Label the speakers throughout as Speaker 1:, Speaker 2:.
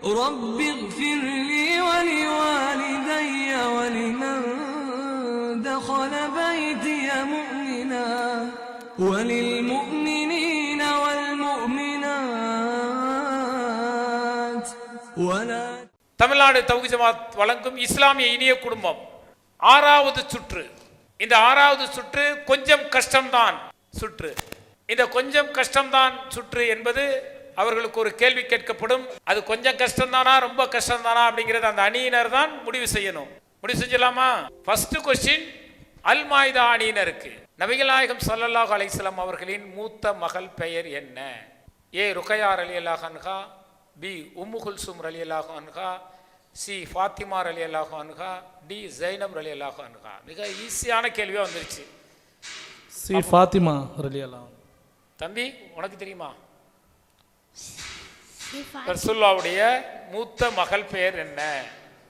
Speaker 1: رب اغفر لي ولوالدي ولمن دخل بيتي مؤمنا وللمؤمنين والمؤمنات ولا.
Speaker 2: தமிழ்நாடு தௌஹீத் ஜமாத் வழங்கும் இஸ்லாமிய இனிய குடும்பம் 6வது சுற்று. இந்த 6வது சுற்று கொஞ்சம் கஷ்டம்தான் சுற்று. இந்த கொஞ்சம் கஷ்டம்தான் சுற்று என்பது அவர்களுக்கு ஒரு கேள்வி கேட்கப்படும். அது கொஞ்சம் கஷ்டம்தானா ரொம்ப கஷ்டம்தானா அப்படிங்கிறது அந்த அணியினர் தான் முடிவு செய்யணும். முடிவு செஞ்சலாமா? ஃபர்ஸ்ட் கொஸ்டின் அல் மாயிதா அணியினருக்கு நபிகள் நாயகம் ஸல்லல்லாஹு அலைஹி வஸல்லம் அவர்களின் மூத்த மகள் பெயர் என்ன? ஏ ருக்கையா ரலியல்லாஹு அன்ஹா, பி உம்மு குல்சூம் ரலியல்லாஹு அன்ஹா, சி ஃபாத்திமா ரலியல்லாஹு அன்ஹா, டி ஜைனப் ரலியல்லாஹு அன்ஹா. மிக ஈஸியான கேள்வியா வந்துருச்சு.
Speaker 3: சி ஃபாத்திமா ரலியல்லாஹு.
Speaker 2: தம்பி உனக்கு தெரியுமா ரசூலுல்லாஹ்வுடைய மூத்த மகள் பெயர் என்ன?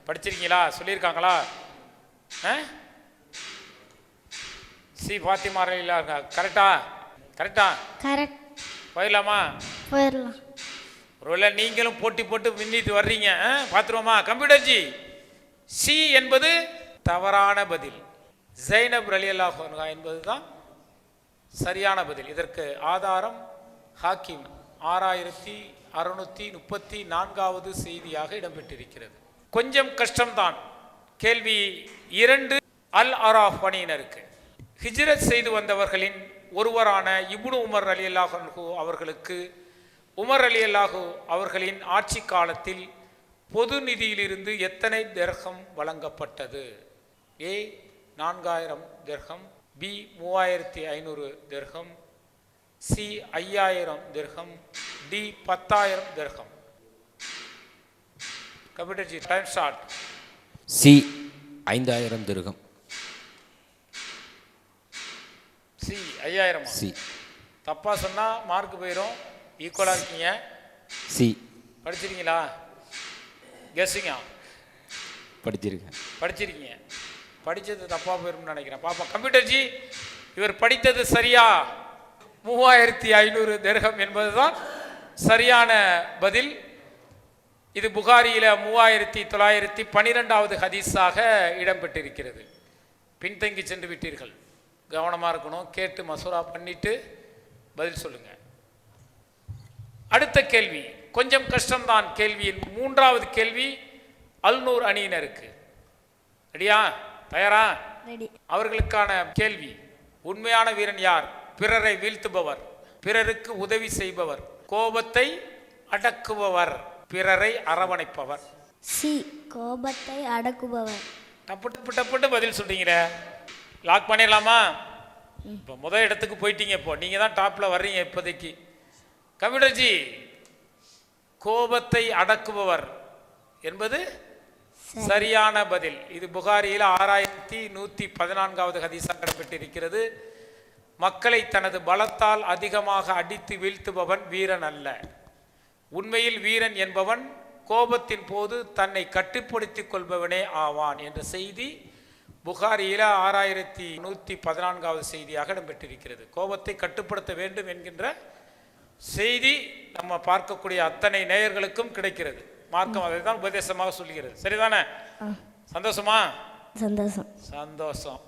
Speaker 2: படிச்சிருக்கீங்களா? சொல்லியிருக்காங்களா? சி ஃபாத்திமா ரலியல்லாஹு அன்ஹா. கரெக்டா? கரெக்ட். போயிடலாமா?
Speaker 4: போயிடலாம்.
Speaker 2: ஒருவேளை நீங்களும் போட்டி போட்டு மின்னிட்டு வர்றீங்க. பார்த்துருவோமா? கம்ப்யூட்டர் ஜி, சி என்பது தவறான பதில். ஜைனப் ரலியல்லாஹு அன்ஹா என்பது தான் சரியான பதில். இதற்கு ஆதாரம் ஹாக்கிம் 6634வது செய்தியாக இடம்பெற்றிருக்கிறது. கொஞ்சம் கஷ்டம்தான். கேள்வி 2 அல் அராஃப் அணியினருக்கு ஹிஜ்ரத் செய்து வந்தவர்களின் ஒருவரான இப்னு உமர் ரலியல்லாஹு அன்ஹு அவர்களுக்கு உமர் ரலியல்லாஹு அவர்களின் ஆட்சி காலத்தில் பொது நிதியிலிருந்து எத்தனை திர்ஹம் வழங்கப்பட்டது? ஏ 4000 திர்ஹம், பி 3500 திர்ஹம், சி 5000 திர்ஹம், டி 10000 திர்ஹம். Computer ji time start.
Speaker 5: C 5000 திர்ஹம்.
Speaker 2: சி 5000.
Speaker 5: சி
Speaker 2: தப்பா சொன்னா மார்க் போயிடும். ஈக்குவலா இருக்கீங்க.
Speaker 5: சி
Speaker 2: படிச்சிருக்கீங்களா? கெஸ்ஸிங்கா? படிச்சிருக்கீங்க. படித்தது தப்பா போயிரும்னு நினைக்கிறேன். பாப்பா கம்ப்யூட்டர் ஜி, இவர் படித்தது சரியா? 3500 திர்ஹம் என்பதுதான் சரியான பதில். இது புகாரியில 3912வது ஹதீஸாக இடம்பெற்றிருக்கிறது. பின்தங்கி சென்று விட்டீர்கள். கவனமாக இருக்கணும். கேட்டு மசூரா பண்ணிட்டு பதில் சொல்லுங்க. அடுத்த கேள்வி கொஞ்சம் கஷ்டம்தான். கேள்வியின் 3வது கேள்வி அல்நூர் அணியினருக்கு. ரெடியா? தயாரா? அவர்களுக்கான கேள்வி, உண்மையான வீரன் யார்? பிறரை வீழ்த்துபவர், பிறருக்கு உதவி செய்பவர், கோபத்தை அடக்குபவர், பிறரை அரவணைப்பவர்.
Speaker 4: சி கோபத்தை அடக்குபவர்.
Speaker 2: டப்பு பதில் சொல்றீங்களே. லாக் பண்ணிடலாமா? இப்போ முதல் இடத்துக்கு போயிட்டீங்க. இப்போ நீங்க தான் டாப்ல வர்றீங்க இப்போதைக்கு. கம்ப்யூட்டர் ஜி, கோபத்தை அடக்குபவர் என்பது சரியான பதில். இது புகாரியில் 6114வது ஹதீஸாக இடம்பெற்றிருக்கிறது. மக்களை தனது பலத்தால் அதிகமாக அடித்து வீழ்த்துபவன் வீரன் அல்ல. உண்மையில் வீரன் என்பவன் கோபத்தின் போது தன்னை கட்டுப்படுத்திக் கொள்பவனே ஆவான் என்ற செய்தி புகாரியில் 6114வது செய்தியாக இடம்பெற்றிருக்கிறது. கோபத்தை கட்டுப்படுத்த வேண்டும் என்கின்ற செய்தி நம்ம பார்க்கக்கூடிய அத்தனை நேயர்களுக்கும் கிடைக்கிறது. மார்க்கம் அதை தான் உபதேசமாக சொல்கிறது. சரிதானே? சந்தோஷமா? சந்தோஷம்.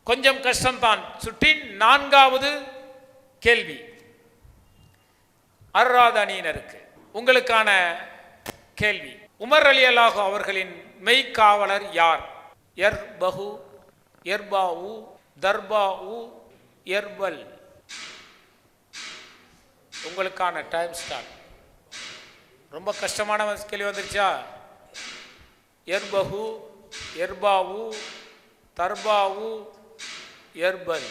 Speaker 2: கொஞ்சம் கஷ்டம்தான். சுற்றின் 4வது கேள்வி அர்ராத் அணியினருக்கு. உங்களுக்கான கேள்வி, உமர் ரலியல்லாஹு அவர்களின் மெய்காவலர் யார்? எர்பஹு, எர்பாவு, தர்பாவு, எர்பல். உங்களுக்கான டைம் ஸ்டார்ட். ரொம்ப கஷ்டமான கேள்வி வந்துருச்சா? எர்பஹு, எர்பாவு, தர்பாவு, எர்பல்.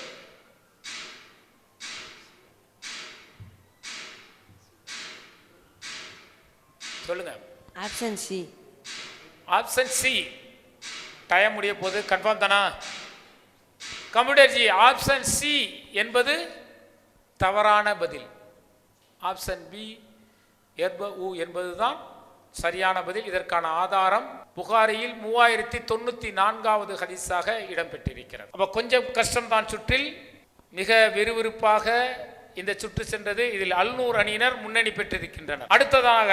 Speaker 2: சொல்லுங்க.
Speaker 6: Option C.
Speaker 2: Option C. Time முடிய போது. கன்ஃபார்ம் தானா? கம்ப்யூட்டர் ஜி, ஆப்ஷன் சி என்பது தவறான பதில். ஆப்ஷன் பி எர்பு என்பதுதான் சரியான பதில். இதற்கான ஆதாரம் புகாரியில் 3094வது ஹதீஸாக இடம்பெற்றிருக்கிறது. அப்ப கொஞ்சம் கஷ்டம்தான் சுற்றில் மிக விறுவிறுப்பாக இந்த சுற்று சென்றது. இதில் அல்நூர் அணியினர் முன்னணி பெற்றிருக்கின்றனர். அடுத்ததாக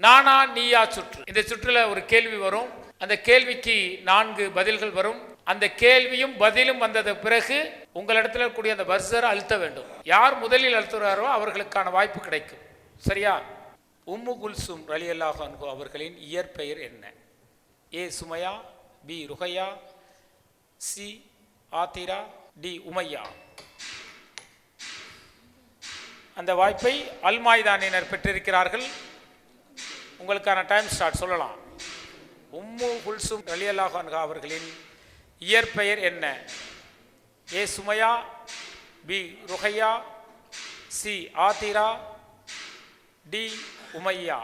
Speaker 2: நானா நீயா சுற்று. இந்த சுற்றுல ஒரு கேள்வி வரும். அந்த கேள்விக்கு 4 பதில்கள் வரும். அந்த கேள்வியும் பதிலும் வந்தது பிறகு உங்களிடத்தில் கூடிய அந்த பர்சரை அழுத்த வேண்டும். யார் முதலில் அழுத்துகிறாரோ அவர்களுக்கான வாய்ப்பு கிடைக்கும். சரியா? உம்மு குல்சும் ரலியல்லாஹு அன்ஹு அவர்களின் இயற்பெயர் என்ன? ஏ சுமையா, பி ருஹையா, சி ஆத்திரா, டி உமையா. அந்த வாய்ப்பை அல்மாய்தானினர் பெற்றிருக்கிறார்கள். உங்களுக்கான டைம் ஸ்டார்ட். சொல்லலாம். உம்மு குல்சும் ரலியல்லாஹு அன்ஹா அவர்களின் இயற்பெயர் என்ன? ஏ சுமையா, பி ருஹையா, சி ஆத்திரா, டி உமையா.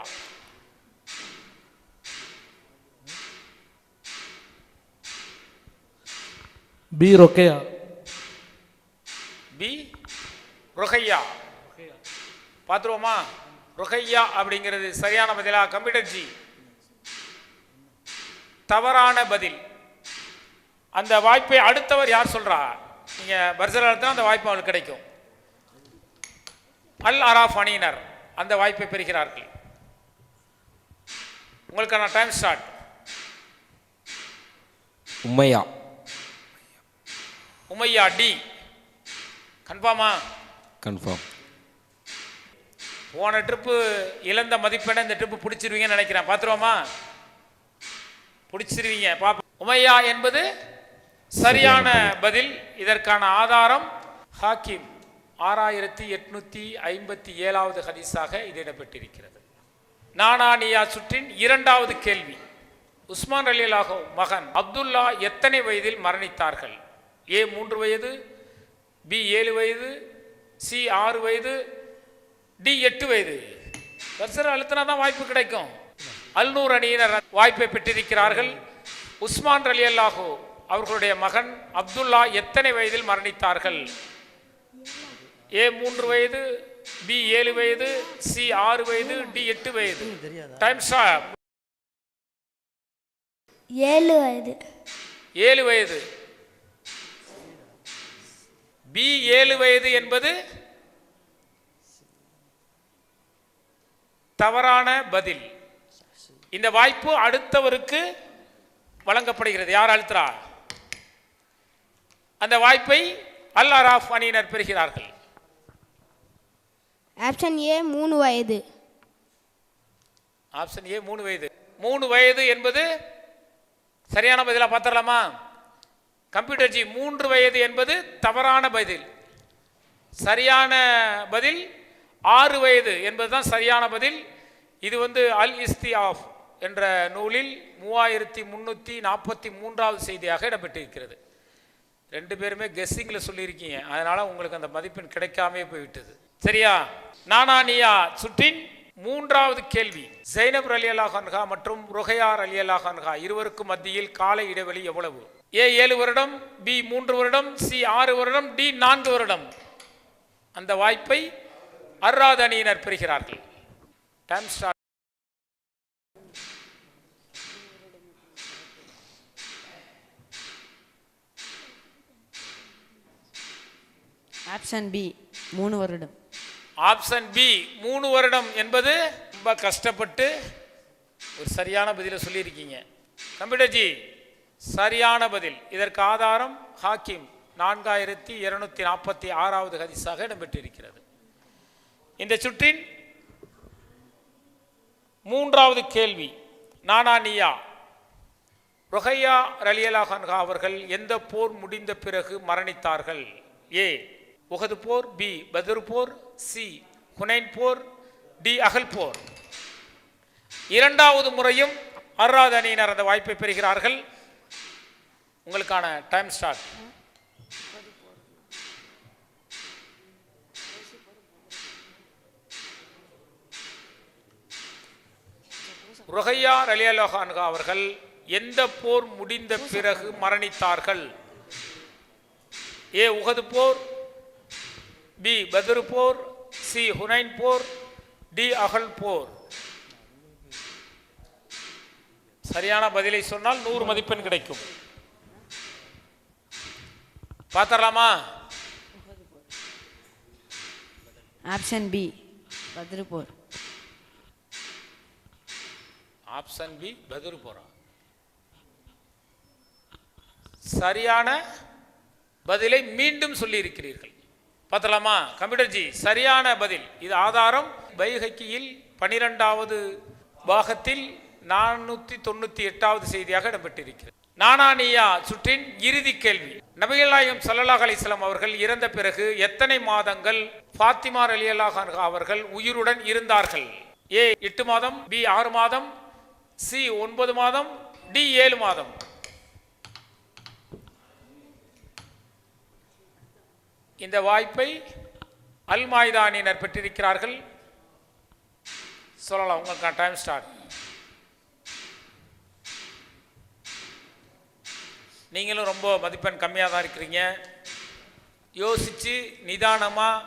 Speaker 3: பி ரொக்கையா.
Speaker 2: பி ருஹையா. பார்த்துருவோமா? ருஹையா அப்படிங்கிறது சரியான பதிலா? கம்ப்யூட்டர் ஜி தவறான பதில். அந்த வாய்ப்பை அடுத்தவர் யார் சொல்றா? நீங்க பர்சல் அழுத்தினா அந்த வாய்ப்பு அவங்களுக்கு கிடைக்கும். அல் அராஃப் அணியினர் அந்த வாய்ப்பை பெறுகிறார்கள். உங்களுக்கான டைம் ஸ்டார்ட்.
Speaker 5: உம்மையா.
Speaker 2: உமையா டி. கன்ஃபார்மா?
Speaker 5: கன்ஃபார்ம்.
Speaker 2: போன ட்ரிப்பு இழந்த மதிப்பெண்ணை இந்த ட்ரிப்பு பிடிச்சிருவீங்கன்னு நினைக்கிறேன். பார்த்துருவோமா? பிடிச்சிருவீங்க. பாப்பா. உமையா என்பது சரியான பதில். இதற்கான ஆதாரம் ஹாக்கிம் 6857வது ஹதீஸாக இது இடம்பெற்றிருக்கிறது. நானா நீயா சுற்றின் 2வது கேள்வி. உஸ்மான் ரலியல்லாஹு மகன் அப்துல்லா எத்தனை வயதில் மரணித்தார்கள்? ஏ 3 வயது, பி 7 வயது, சி 6 வயது, டி 8 வயது. கர்சர் அழுத்தினா தான் வாய்ப்பு கிடைக்கும். அல்நூர் அணியினர் வாய்ப்பை பெற்றிருக்கிறார்கள். உஸ்மான் ரலியல்லாஹு அவர்களுடைய மகன் அப்துல்லா எத்தனை வயதில் மரணித்தார்கள்? ஏ 3 வயது, பி 7 வயது, சி 6 வயது, டி 8 வயது. Time start.
Speaker 4: 7 வயது.
Speaker 2: 7 வயது. பி 7 வயது என்பது தவறான பதில். இந்த வாய்ப்பு அடுத்தவருக்கு வழங்கப்படுகிறது. யார் அழுத்துறா? அந்த வாய்ப்பை அல் அராஃப் அணியினர் பெறுகிறார்கள்.
Speaker 4: ஆப்ஷன் ஏ 3 வயது.
Speaker 2: ஆப்ஷன் ஏ 3 வயது. 3 வயது என்பது சரியான பதிலா? பார்த்துடலாமா? கம்ப்யூட்டர் ஜி 3 வயது என்பது தவறான பதில். சரியான பதில் 6 வயது என்பதுதான் சரியான பதில். இது அல் இஸ்திஆஃப் என்ற நூலில் 3343வது செய்தியாக இடம்பெற்றிருக்கிறது. 2 பேருமே கெஸ்ஸிங்கில் சொல்லியிருக்கீங்க. அதனால உங்களுக்கு அந்த மதிப்பெண் கிடைக்காமே போய்விட்டது. சரியா? நானா நீயா சுற்றின் 3வது கேள்வி. ஜைனப் ரலியல்லாஹு அன்ஹா மற்றும் ருஹையா ரலியல்லாஹு அன்ஹா இருவருக்கும் மத்தியில் கால இடைவெளி எவ்வளவு? ஏ 7 வருடம், பி 3 வருடம், சி 6 வருடம், டி 4 வருடம். அந்த வாய்ப்பை அர்ராத் அணியினர் பெறுகிறார்கள். Time start.
Speaker 6: ஆப்ஷன் பி 3 வருடம்.
Speaker 2: ஆப்ஷன் பி 3 வருடம் என்பது ரொம்ப கஷ்டப்பட்டு ஒரு சரியான பதிலை சொல்லியிருக்கீங்க. கம்ப்யூட்டர் ஜி சரியான பதில். இதற்கு ஆதாரம் ஹாக்கிம் 4246வது ஹதீஸாக இடம்பெற்றிருக்கிறது. இந்த சுற்றின் 3வது கேள்வி. நானா நீயா. ருஹையா ரலியல்லாஹு அன்ஹா அவர்கள் எந்த போர் முடிந்த பிறகு மரணித்தார்கள்? ஏ உஹது போர், பி பத்ர் போர், சி ஹுனைன் போர், டி அகல் போர். 2வது முறையும் அர்ராத் அணியினர் அந்த வாய்ப்பை பெறுகிறார்கள். உங்களுக்கான டைம் ஸ்டார்ட். ருஹையா ரலியல்லாஹு அன்ஹா அவர்கள் எந்த போர் முடிந்த பிறகு மரணித்தார்கள்? ஏ உஹது போர், பி பத்ர் போர், சி ஹுனைன் போர், டி அகல் போர். சரியான பதிலை சொன்னால் 100 மதிப்பெண் கிடைக்கும். பார்த்தரலாமா?
Speaker 6: ஆப்ஷன் பி பத்ருபூர்.
Speaker 2: ஆப்ஷன் பி பத்ருபூரா? சரியான பதிலை மீண்டும் சொல்லி இருக்கிறீர்கள். பார்த்தலாமா கம்ப்யூட்டர் ஜி? சரியான பதில். இது ஆதாரம் பைஹக்கியில் 12வது பாகத்தில் 498வது செய்தியாக இடம்பெற்றிருக்கிறது. நானானியா சுற்றின் இறுதி கேள்வி. நபிகள் நாயகம் ஸல்லல்லாஹு அலைஹி வஸல்லம் அவர்கள் இறந்த பிறகு எத்தனை மாதங்கள் ஃபாத்திமா ரலியல்லாஹு அன்ஹா அவர்கள் உயிருடன் இருந்தார்கள்? ஏ 8 மாதம், பி 6 மாதம், சி 9 மாதம், டி 7 மாதம். இந்த வாய்ப்பை அல் மாயிதா அணியினர் பெற்றிருக்கிறார்கள். சொல்லலாம், உங்களுக்கு டைம் ஸ்டார்ட். நீங்களும் ரொம்ப மதிப்பெண் கம்மியாக தான் இருக்கிறீங்க. யோசித்து நிதானமாக,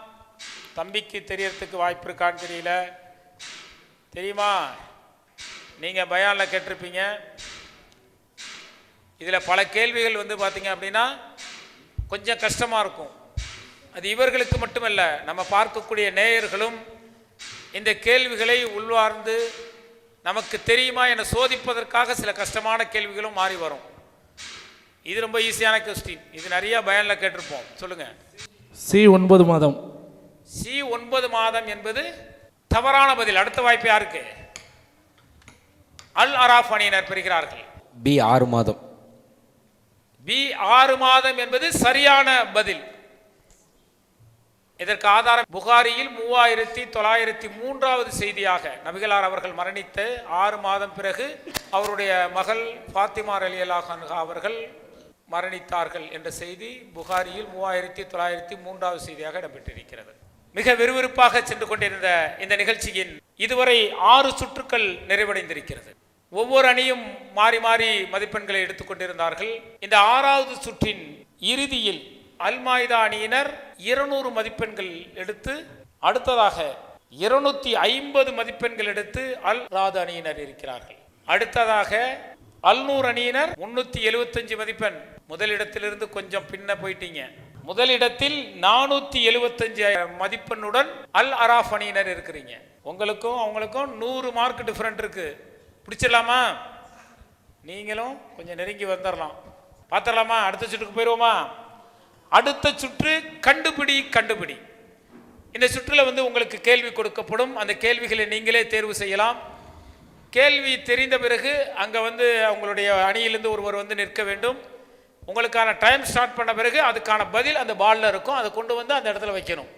Speaker 2: தம்பிக்கு தெரியறதுக்கு வாய்ப்பு இருக்கான்னு தெரியல, தெரியுமா? நீங்கள் பயானில் கேட்டிருப்பீங்க. இதில் பல கேள்விகள் வந்து பார்த்தீங்க அப்படின்னா கொஞ்சம் கஷ்டமாக இருக்கும். அது இவர்களுக்கு மட்டுமல்ல, நம்ம பார்க்கக்கூடிய நேயர்களும் இந்த கேள்விகளை உள்வார்ந்து நமக்கு தெரியுமா என சோதிப்பதற்காக சில கஷ்டமான கேள்விகளும் மாறி வரும். இது ரொம்ப ஈஸியான கொஸ்டின். இது நிறைய பயானில் கேட்டிருப்போம். சொல்லுங்க.
Speaker 3: சி 9 மாதம்.
Speaker 2: சி 9 மாதம் என்பது தவறான பதில். அடுத்த வாய்ப்பு யாருக்கு? அல் அராஃப் அணியினர் பெறுகிறார்கள்.
Speaker 5: பி 6 மாதம்.
Speaker 2: பி 6 மாதம் என்பது சரியான பதில். இதற்கு ஆதாரம் புகாரியில் 3903வது செய்தியாக நபிகளார் அவர்கள் மரணித்து 6 மாதம் பிறகு அவருடைய மகள் ஃபாத்திமா ரலியல்லாஹு அன்ஹா அவர்கள் மரணித்தார்கள் என்ற செய்தி புகாரியில் 3903வது செய்தியாக இடம்பெற்றிருக்கிறது. மிக விறுவிறுப்பாக சென்று கொண்டிருந்த இந்த நிகழ்ச்சியின் இதுவரை 6 சுற்றுக்கள் நிறைவடைந்திருக்கிறது. ஒவ்வொரு அணியும் மாறி மாறி மதிப்பெண்களை எடுத்துக்கொண்டிருந்தார்கள். இந்த 6வது சுற்றின் இறுதியில் அல் மாயிதா அணியினர் 200 மதிப்பெண்கள் எடுத்து, அடுத்ததாக 250 மதிப்பெண்கள் எடுத்து அல் ராத் அணியினர் இருக்கிறார்கள். அடுத்ததாக அல் நூர் அணியினர் 375 மதிப்பெண். முதலிடத்திலிருந்து கொஞ்சம் பின்ன போயிட்டீங்க. முதலிடத்தில் 475 மதிப்பெண்ணுடன் அல் அராஃப் அணியினர் இருக்கிறீங்க. உங்களுக்கும் அவங்களுக்கும் 100 மார்க் டிஃபரெண்ட் இருக்கு. பிடிச்சிடலாமா? நீங்களும் கொஞ்சம் நெருங்கி வந்துடலாம். பார்த்துடலாமா? அடுத்த சுற்றுக்கு போயிடுவோமா? அடுத்த சுற்று கண்டுபிடி கண்டுபிடி. இந்த சுற்றில் வந்து உங்களுக்கு கேள்வி கொடுக்கப்படும். அந்த கேள்விகளை நீங்களே தேர்வு செய்யலாம். கேள்வி தெரிந்த பிறகு அங்கே வந்து உங்களுடைய அணியிலிருந்து ஒருவர் வந்து நிற்க வேண்டும். உங்களுக்கான டைம் ஸ்டார்ட் பண்ண பிறகு அதுக்கான பதில் அந்த பாலில் இருக்கும். அதை கொண்டு வந்து அந்த இடத்துல வைக்கணும்.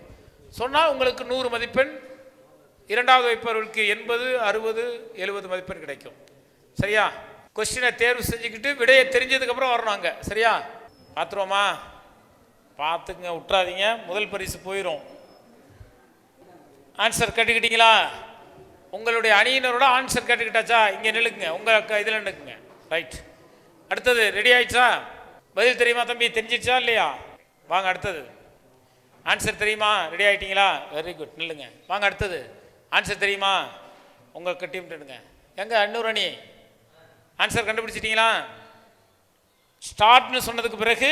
Speaker 2: சொன்னால் உங்களுக்கு 100 மதிப்பெண், இரண்டாவது வைப்பவர்களுக்கு 80, 60, 70 மதிப்பெண் கிடைக்கும். சரியா? கொஸ்டினை தேர்வு செஞ்சுக்கிட்டு விடையை தெரிஞ்சதுக்கப்புறம் வரணும் அங்கே. சரியா? பார்த்துருவோமா? பார்த்துங்க, விட்டுறாதீங்க. முதல் பரிசு போயிடும். ஆன்சர் கேட்டுக்கிட்டீங்களா? உங்களுடைய அணியினரோட ஆன்சர் கேட்டுக்கிட்டாச்சா? இங்கே நிலுக்குங்க, உங்கள் இதில் நிலுக்குங்க. ரைட். அடுத்தது ரெடி ஆயிடுச்சா? பதில் தெரியுமா தம்பி? தெரிஞ்சிடுச்சா இல்லையா? வாங்க அடுத்தது. ஆன்சர் தெரியுமா? ரெடி ஆகிட்டீங்களா? Very good. நில்லுங்க. வாங்க அடுத்தது. ஆன்சர் தெரியுமா? உங்கள் டீம் எடுங்க. எங்க அன்னூர் அணி ஆன்சர் கண்டுபிடிச்சிட்டிங்களா? ஸ்டார்ட்னு சொன்னதுக்கு பிறகு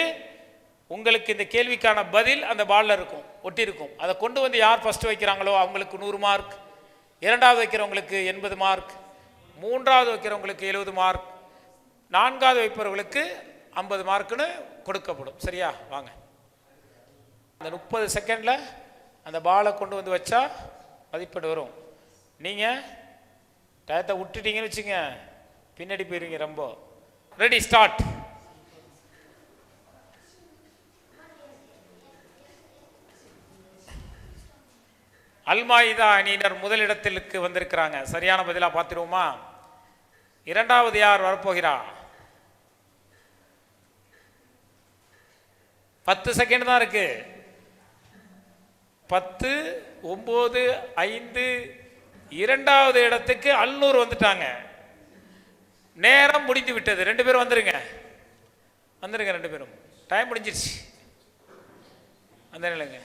Speaker 2: உங்களுக்கு இந்த கேள்விக்கான பதில் அந்த பாலில் இருக்கும், ஒட்டி இருக்கும். அதை கொண்டு வந்து யார் ஃபஸ்ட்டு வைக்கிறாங்களோ அவங்களுக்கு 100 மார்க், இரண்டாவது வைக்கிறவங்களுக்கு 80 மார்க், மூன்றாவது வைக்கிறவங்களுக்கு 70 மார்க், நான்காவது வைப்பவர்களுக்கு 50 மார்க்குன்னு கொடுக்கப்படும். சரியா? வாங்க. அந்த 30 செகண்டில் அந்த பாலை கொண்டு வந்து வச்சா மதிப்பீடு வரும். நீங்கள் டயத்தை விட்டுட்டீங்கன்னு வச்சுங்க, பின்னாடி போயிருவீங்க ரொம்ப. Ready, start. அல் மாயிதா அணியினர் முதலிடத்திற்கு வந்திருக்கிறாங்க. சரியான பதிலாக பார்த்துருவோமா? இரண்டாவது யார் வரப்போகிறா? 10 செகண்ட் தான் இருக்கு. 10, 9, 5. இரண்டாவது இடத்துக்கு அல்நூர் வந்துட்டாங்க. நேரம் முடிந்து விட்டது. 2 பேரும் வந்துருங்க, வந்துருங்க. 2 பேரும் டைம் முடிஞ்சிருச்சு. அந்த நிலைங்க.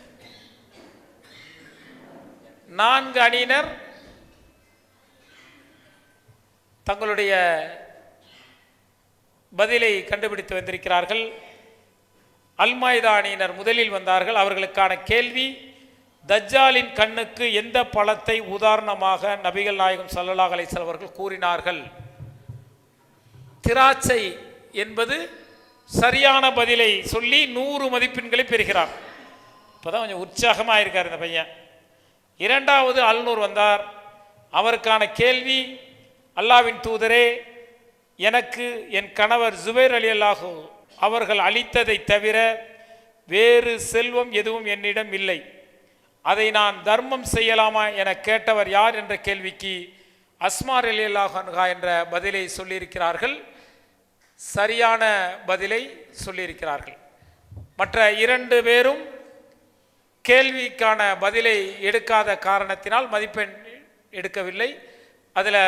Speaker 2: 4 அணியினர் தங்களுடைய பதிலை கண்டுபிடித்து வந்திருக்கிறார்கள். அல் மாயிதா அணியினர் முதலில் வந்தார்கள். அவர்களுக்கான கேள்வி தஜ்ஜாலின் கண்ணுக்கு எந்த பழத்தை உதாரணமாக நபிகள் நாயகம் ஸல்லல்லாஹு அலைஹி வஸல்லம் அவர்கள் கூறினார்கள்? திராட்சை என்பது சரியான பதிலை சொல்லி 100 மதிப்பெண்களை பெறுகிறார். இப்போதான் கொஞ்சம் உற்சாகமாக இருக்கார் இந்த பையன். இரண்டாவது அல்நூர் வந்தார். அவருக்கான கேள்வி, அல்லாவின் தூதரே, எனக்கு என் கணவர் ஜுபைர் ரலியல்லாஹு அவர்கள் அளித்ததை தவிர வேறு செல்வம் எதுவும் என்னிடம் இல்லை, அதை நான் தர்மம் செய்யலாமா என கேட்டவர் யார் என்ற கேள்விக்கு அஸ்மா ரலியல்லாஹு அன்ஹா என்ற பதிலை சொல்லியிருக்கிறார்கள். சரியான பதிலை சொல்லியிருக்கிறார்கள். மற்ற 2 பேரும் கேள்விக்கான பதிலை எடுக்காத காரணத்தினால் மதிப்பெண் எடுக்கவில்லை. அதில்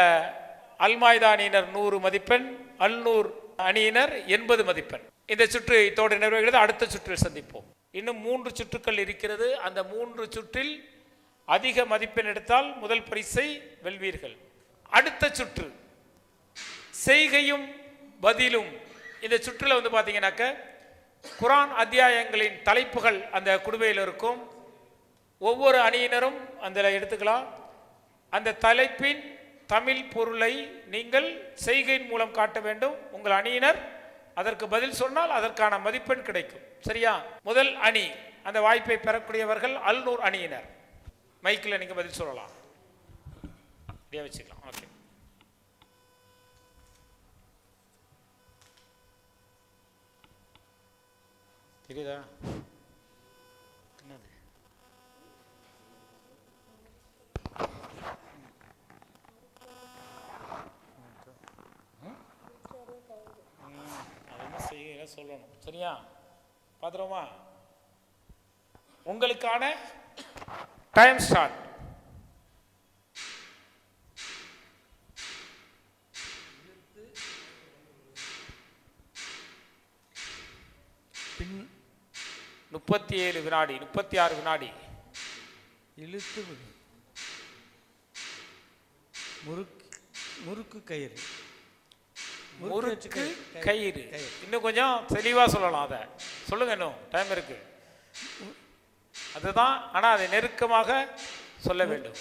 Speaker 2: அல்மாய்தா அணியினர் 100 மதிப்பெண், அல்நூர் அணியினர் 80 மதிப்பெண். இந்த சுற்று இதோடு நிறைவேறுகிறது. அடுத்த சுற்றில் சந்திப்போம். இன்னும் 3 சுற்றுக்கள் இருக்கிறது. அந்த 3 சுற்றில் அதிக மதிப்பெண் எடுத்தால் முதல் பரிசை வெல்வீர்கள். அடுத்த சுற்று செய்கையும் பதிலும். இந்த சுற்றில் வந்து பார்த்தீங்கன்னாக்க குர்ஆன் அத்தியாயங்களின் தலைப்புகள் அந்த குடுவையில் இருக்கும். ஒவ்வொரு அணியினரும் அதில் எடுத்துக்கலாம். அந்த தலைப்பின் தமிழ் பொருளை நீங்கள் செய்கையின் மூலம் காட்ட வேண்டும். உங்கள் அணியினர் அதற்கு பதில் சொன்னால் அதற்கான மதிப்பெண் கிடைக்கும். சரியா? முதல் அணி, அந்த வாய்ப்பை பெறக்கூடியவர்கள் அல்நூர் அணியினர். மைக்கில் நீங்கள் பதில் சொல்லலாம். அப்படியே வச்சுக்கலாம். ஓகே. தெரியுதா? என்னது? அதெல்லாம் செய்ய சொல்லணும். சரியா? பார்த்துருவோமா? உங்களுக்கான டைம் ஸ்டார்ட்.
Speaker 3: பின்
Speaker 2: 37 வினாடி, 36 வினாடி.
Speaker 7: இழுத்து முறுக்கு கயிறு.
Speaker 2: முறுக்கு கயிறு. இன்னும் கொஞ்சம் தெளிவா சொல்லலாம். அதை சொல்லுங்க, இன்னும் டைம் இருக்கு. அதுதான், ஆனா அதை நெருக்கமாக சொல்ல வேண்டும்.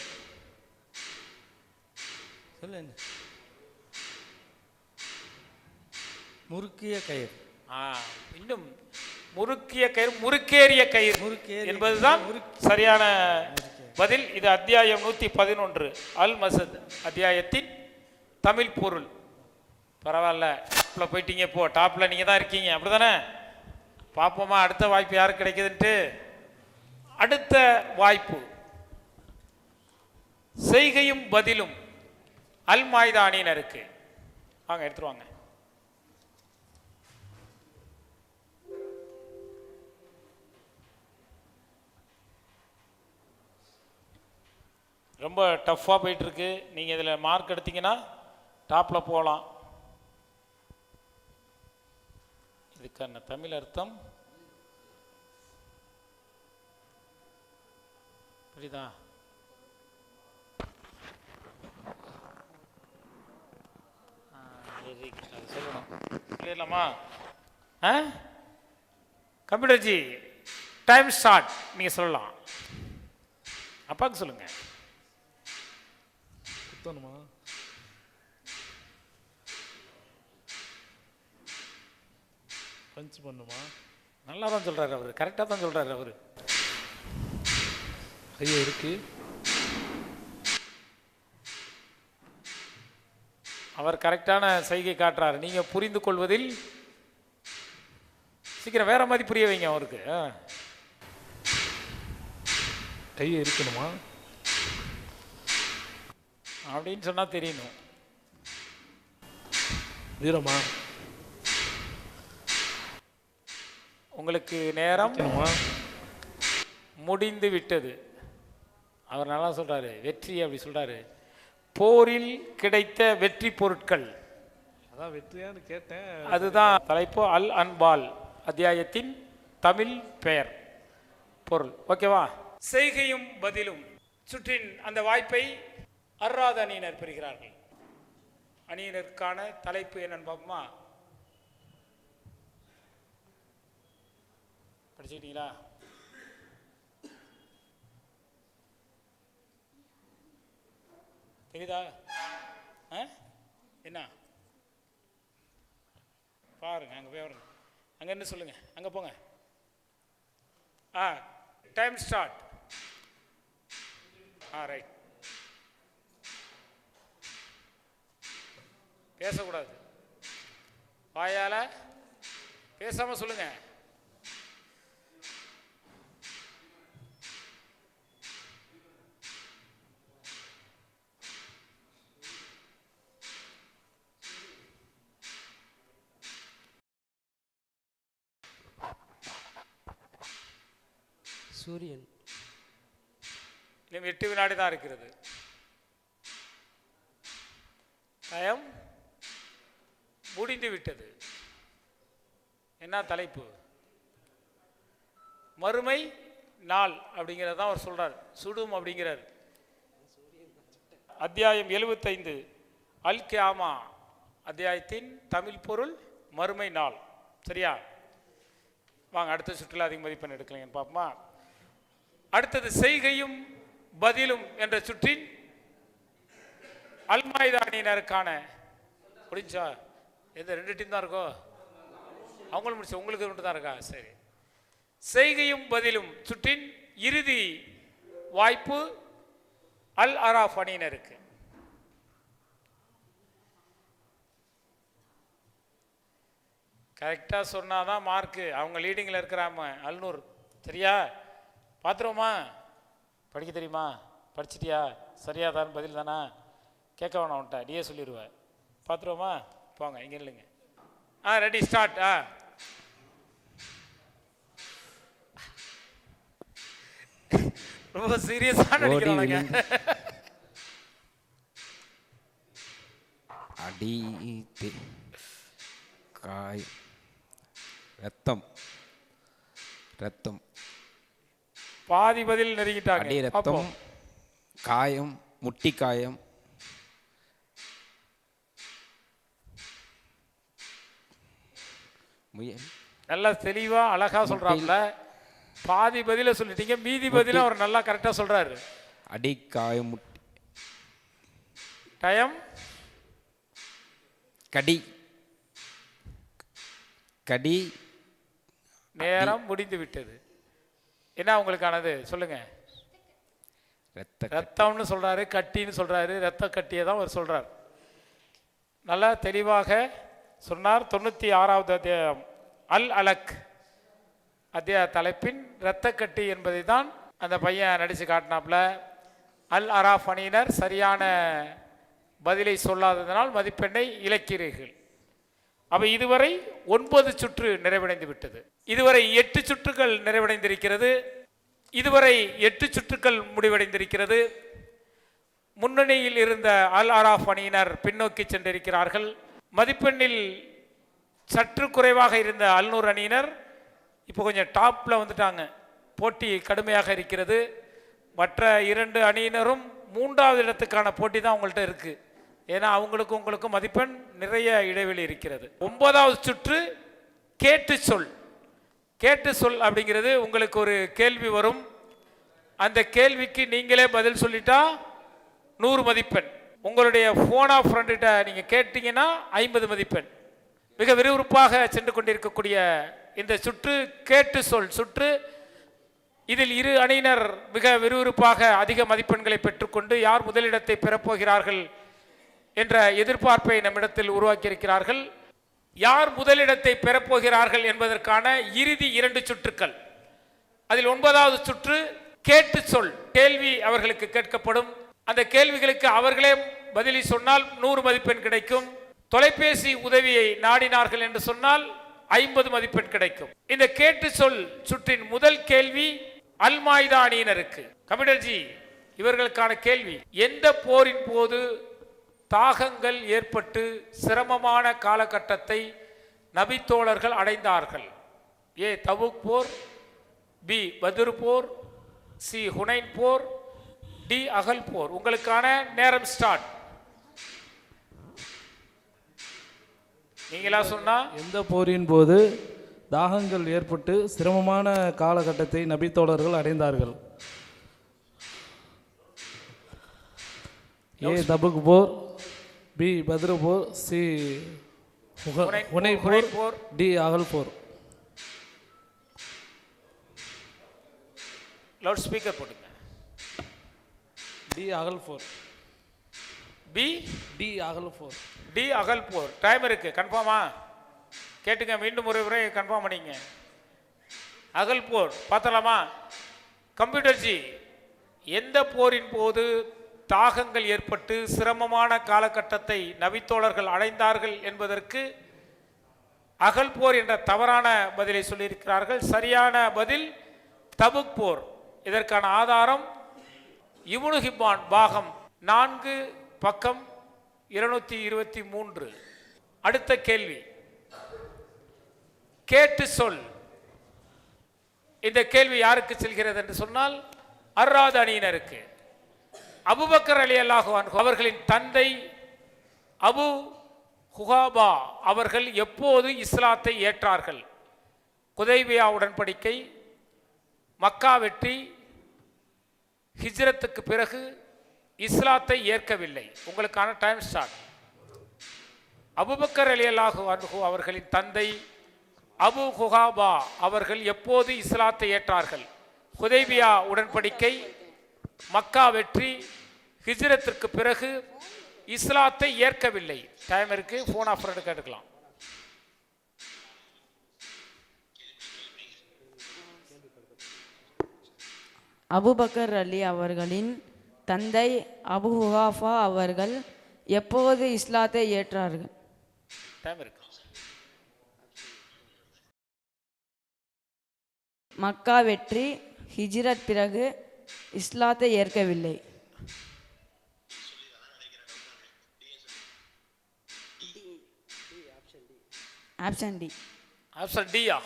Speaker 7: சொல்ல முறுக்கிய கயிறு.
Speaker 2: இன்னும் முறுக்கிய கயிறு, முறுக்கேறிய கயிறு என்பதுதான் சரியான பதில். இது அத்தியாயம் 111 அல் மசத் அத்தியாயத்தின் தமிழ் பொருள். பரவாயில்ல, டாப்ல போயிட்டீங்க. இப்போ டாப்ல நீங்க தான் இருக்கீங்க, அப்படிதானே? பார்ப்போமா அடுத்த வாய்ப்பு யாருக்கு கிடைக்குதுன்ட்டு. அடுத்த வாய்ப்பு செய்கையும் பதிலும் அல் மாய்தா அணியினருக்கு. வாங்க, எடுத்துருவாங்க. ரொம்ப டஃப்பாக போயிட்டுருக்கு. நீங்கள் இதில் மார்க் எடுத்தீங்கன்னா டாப்பில் போகலாம். இதுக்கான தமிழ் அர்த்தம் புரியுதா? சொல்லணும், சொல்லிடலாமா? கம்ப்யூட்டர்ஜி, டைம் ஸ்டார்ட். நீங்கள் சொல்லலாம். அப்பாவுக்கு சொல்லுங்கள்.
Speaker 3: குத்தணுமா? பஞ்ச் பண்ணுமா?
Speaker 2: நல்லா தான் சொல்கிறாரு அவர், கரெக்டாக தான் சொல்கிறாரு அவர்.
Speaker 3: ஐயா இருக்கு.
Speaker 2: அவர் கரெக்டான செய்கை காட்டுறாரு. நீங்கள் புரிந்து கொள்வதில் சீக்கிரம் வேற மாதிரி புரிய வைங்க அவருக்கு.
Speaker 3: கையை இருக்கணுமா
Speaker 2: அப்படின்னு சொன்னால் தெரியணும்.
Speaker 3: வீரமா?
Speaker 2: உங்களுக்கு நேரம் முடிந்து விட்டது. அவர் நல்லா சொல்றாரு, வெற்றி அப்படி சொல்றாரு. போரில் கிடைத்த வெற்றி பொருட்கள்,
Speaker 3: அதான் வெற்றியான்னு கேட்டேன்.
Speaker 2: அதுதான் தலைப்பு. அல் அன்பால் அத்தியாயத்தின் தமிழ் பெயர் பொருள். ஓகேவா? செய்கையும் பதிலும் சுற்றின் அந்த வாய்ப்பை அர்ராத அணியினர் பெறுகிறார்கள். அணியினருக்கான தலைப்பு என்னன்னு பார்ப்போமா? படிச்சுக்கிட்டீங்களா? தெரியுதா? என்ன பாருங்க, அங்கே போய் வருங்க, அங்கே என்ன சொல்லுங்க, அங்கே போங்க. Time start. ரைட். பேசக்கூடாது, வாயால பேசாம சொல்லுங்க.
Speaker 7: சூரியன்.
Speaker 2: இன்னும் 8 வினாடி தான் இருக்கிறது. டைம் முடிந்து விட்டது. என்ன தலைப்பு? மறுமை நாள் அப்படிங்கிறத தான் அவர் சொல்றார். சுடும் அப்படிங்கிறார். அத்தியாயம் 75 அல் கியாமா அத்தியாயத்தின் தமிழ் பொருள் மறுமை நாள். சரியா? வாங்க அடுத்த சுற்றுலா அதிக மதிப்பெண் எடுக்கலைங்கன்னு பார்ப்போமா? அடுத்தது செய்கையும் பதிலும் என்ற சுற்றின் அல்மாய்தா அணியினருக்கான முடிஞ்சா? எந்த 2 டீம் தான் இருக்கோ? அவங்களும் முடிச்சு, உங்களுக்கு மட்டும் தான் இருக்கா? சரி. செய்கையும் பதிலும் சுற்றின் இறுதி வாய்ப்பு அல் அராஃப் அணியினருக்கு. கரெக்டாக சொன்னாதான் மார்க்கு. அவங்க லீடிங்கில் இருக்கிறாம அல்நூர். சரியா? பார்த்துருவோமா? படிக்க தெரியுமா? படிச்சிட்டியா? சரியா தான் பதில் தானா? கேட்க வேணாம், உன்ட்ட நீயே சொல்லிடுவேன். பார்த்துருவோமா? போங்க, இங்கே இல்லைங்க. Ready, start. ரொம்ப சீரியஸாக நடிக்கிறாங்க.
Speaker 5: அடி காய் ரத்தம் ரத்தம்
Speaker 2: பாதி பதில் நெருங்கிட்டாங்க.
Speaker 5: அடி ரத்தம் காயம் முட்டி காயம்
Speaker 2: நல்லா தெளிவா அழகா சொல்றாப்ல. பாதி பதில சொல்லிட்டீங்க, மீதி பதில அவர் நல்லா கரெக்டா சொல்றாரு.
Speaker 5: அடி காயம் முட்டி
Speaker 2: டைம்
Speaker 5: கடி கடி
Speaker 2: நேரம் முடிந்து விட்டது. என்ன உங்களுக்கானது சொல்லுங்க? ரத்தம்னு சொல்றாரு, கட்டின்னு சொல்றாரு. ரத்த கட்டியை தான் அவர் சொல்றார். நல்லா தெளிவாக சொன்னார். 96வது அத்தியாயம் அல் அலக் அத்தியாய தலைப்பின் இரத்த கட்டி என்பதை தான் அந்த பையன் நடிச்சு காட்டினாப்ல. அல் அராஃப் அணியினர் சரியான பதிலை சொல்லாததனால் மதிப்பெண்ணை இழக்கிறீர்கள். அப்ப இதுவரை 9 சுற்று நிறைவடைந்து விட்டது. இதுவரை 8 சுற்றுகள் நிறைவடைந்திருக்கிறது. இதுவரை 8 சுற்றுகள் முடிவடைந்திருக்கிறது. முன்னணியில் இருந்த அல் அராஃப் அணியினர் பின்னோக்கி சென்றிருக்கிறார்கள். மதிப்பெண்ணில் சற்று குறைவாக இருந்த அல்நூர் அணியினர் இப்போ கொஞ்சம் டாப்ல வந்துட்டாங்க. போட்டி கடுமையாக இருக்கிறது. மற்ற 2 அணியினரும் 3வது இடத்துக்கான போட்டி தான் உங்கள்கிட்ட இருக்கு. ஏன்னா அவங்களுக்கும் உங்களுக்கும் மதிப்பெண் நிறைய இடைவெளி இருக்கிறது. 9வது சுற்று கேட்டு சொல். கேட்டு சொல் அப்படிங்கிறது உங்களுக்கு ஒரு கேள்வி வரும். அந்த கேள்விக்கு நீங்களே பதில் சொல்லிட்டா 100 மதிப்பெண். உங்களுடைய போன் ஆஃப் ஃப்ரெண்ட்ட நீங்க கேட்டீங்கன்னா 50 மதிப்பெண். மிக விறுவிறுப்பாக சென்று கொண்டிருக்கக்கூடிய இந்த சுற்று கேட்டு சொல் சுற்று. இதில் 2 அணியினர் மிக விறுவிறுப்பாக அதிக மதிப்பெண்களை பெற்றுக்கொண்டு யார் முதலிடத்தை பெறப்போகிறார்கள் என்ற எதிர்பார்ப்பை நம்மிடத்தில் உருவாக்கியிருக்கிறார்கள். யார் முதலிடத்தை பெறப்போகிறார்கள் என்பதற்கான இறுதி 2 சுற்றுக்கள். அதில் 9வது சுற்று கேட்டு சொல். கேள்வி அவர்களுக்கு கேட்கப்படும். அந்த கேள்விகளுக்கு அவர்களே பதிலி சொன்னால் 100 மதிப்பெண் கிடைக்கும். தொலைபேசி உதவியை நாடினார்கள் என்று சொன்னால் 50 மதிப்பெண் கிடைக்கும். இந்த கேட்டு சொல் சுற்றின் முதல் கேள்வி அல்மாய்தா அணியினருக்கு. கமிடர்ஜி, இவர்களுக்கான கேள்வி: எந்த போரின் போது தாகங்கள் ஏற்பட்டு சிரமமான காலகட்டத்தை நபித்தோழர்கள் அடைந்தார்கள்? ஏ தபுக் போர், பி பத்ர் போர், சி ஹுனைன் போர், டி அகல் போர். உங்களுக்கான நேரம் ஸ்டார்ட். நீங்களா சொன்னா?
Speaker 3: எந்த போரின் போது தாகங்கள் ஏற்பட்டு சிரமமான காலகட்டத்தை நபித்தோழர்கள் அடைந்தார்கள்? ஏ தபுக் போர், பி பத்ரு போர், சி உனை போர்,
Speaker 2: போர்,
Speaker 3: டி அகல் போர்.
Speaker 2: லவுட் ஸ்பீக்கர் போட்டுங்க.
Speaker 3: டி அகல் போர்.
Speaker 2: பி
Speaker 3: டி அகல் போர்.
Speaker 2: டி அகல் போர். டைம் இருக்கு, கன்ஃபார்மா கேட்டுங்க, மீண்டும் ஒரு முறை கன்ஃபார்ம் பண்ணிங்க. அகல் போர் பார்த்தலாமா? கம்ப்யூட்டர் ஜி, எந்த போரின் போது தாகங்கள் ஏற்பட்டு சிரமமான காலகட்டத்தை நபித்தோழர்கள் அடைந்தார்கள் என்பதற்கு அகல் போர் என்ற தவறான பதிலை சொல்லியிருக்கிறார்கள். சரியான பதில் தபுக் போர். இதற்கான ஆதாரம் இப்னு ஹிப்பான் பாகம் 4 பக்கம் 223. அடுத்த கேள்வி, கேட்டு சொல். இந்த கேள்வி யாருக்கு செல்கிறது என்று சொன்னால் அர்ராத் அணியினருக்கு. அபூபக்கர் ரலியல்லாஹு அன்ஹு அவர்களின் தந்தை அபு குஹாபா அவர்கள் எப்போது இஸ்லாத்தை ஏற்றார்கள்? குதைபியா உடன்படிக்கை, மக்கா வெற்றி, ஹிஜ்ரத்துக்கு பிறகு இஸ்லாத்தை ஏற்கவில்லை. உங்களுக்கான டைம் ஸ்டார்ட். அபூபக்கர் ரலியல்லாஹு அன்ஹு அவர்களின் தந்தை அபு குஹாபா அவர்கள் எப்போது இஸ்லாத்தை ஏற்றார்கள்? ஹுதைபியா உடன்படிக்கை, மக்கா வெற்றி, ஹிஜ்ரத்திற்கு பிறகு இஸ்லாத்தை ஏற்கவில்லை. டைம் இருக்கு, போன் ஆஃபர் எடுக்கலாம்.
Speaker 6: அபூபக்கர் அலி அவர்களின் தந்தை அபு ஹுஹாஃபா அவர்கள் எப்போது இஸ்லாத்தை ஏற்றார்கள்?
Speaker 2: டைம் இருக்கு.
Speaker 6: மக்கா வெற்றி, ஹிஜ்ரத் பிறகு இஸ்லாத்தை ஏற்கவில்லை. Option D.
Speaker 2: ஆப்ஷன் டியா?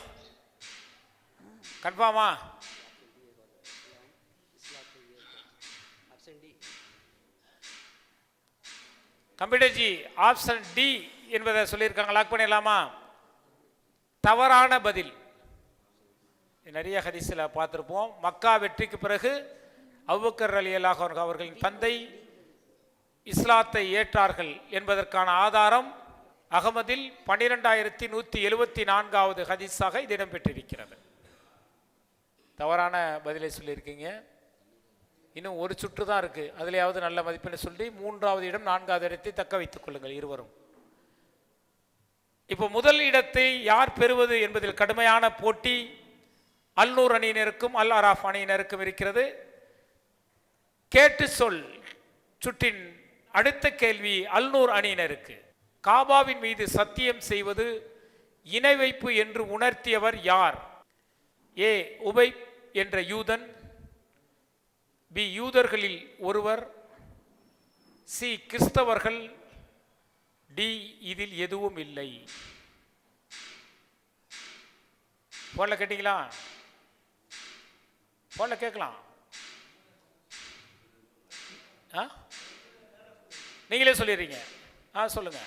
Speaker 2: கன்ஃபார்மா? கம்ப்யூட்டர் ஜி, ஆப்ஷன் டி என்பதை சொல்லியிருக்காங்க. லாக் பண்ணிடலாமா? தவறான பதில். நிறைய ஹதீஸில் பார்த்துருப்போம். மக்கா வெற்றிக்கு பிறகு அபூபக்கர் ரலியல்லாஹு அன்ஹு அவர்களின் தந்தை இஸ்லாத்தை ஏற்றார்கள் என்பதற்கான ஆதாரம் அகமதில் 12174வது ஹதீஸாக இது இடம்பெற்றிருக்கிறது. தவறான பதிலை சொல்லியிருக்கீங்க. இன்னும் ஒரு சுற்று தான் இருக்குது. அதுலையாவது நல்ல மதிப்பெண்ணை சொல்லி 3வது இடம் 4வது இடத்தை தக்க வைத்துக் கொள்ளுங்கள் இருவரும். இப்போ முதல் இடத்தை யார் பெறுவது என்பதில் கடுமையான போட்டி அல்-நூர் அணியினருக்கும் அல் அராஃப் அணியினருக்கும் இருக்கிறது. கேட்டு சொல் சுற்றின் அடுத்த கேள்வி அல்-நூர் அணியினருக்கு. காபாவின் மீது சத்தியம் செய்வது இணை வைப்பு என்று உணர்த்தியவர் யார்? ஏ உபை என்ற யூதன், பி யூதர்களில் ஒருவர், சி கிறிஸ்தவர்கள், டி இதில் எதுவும் இல்லை. போன்ல கேட்டீங்களா? போன்ல கேட்கலாம். நீங்களே சொல்லிடுறீங்க. சொல்லுங்க.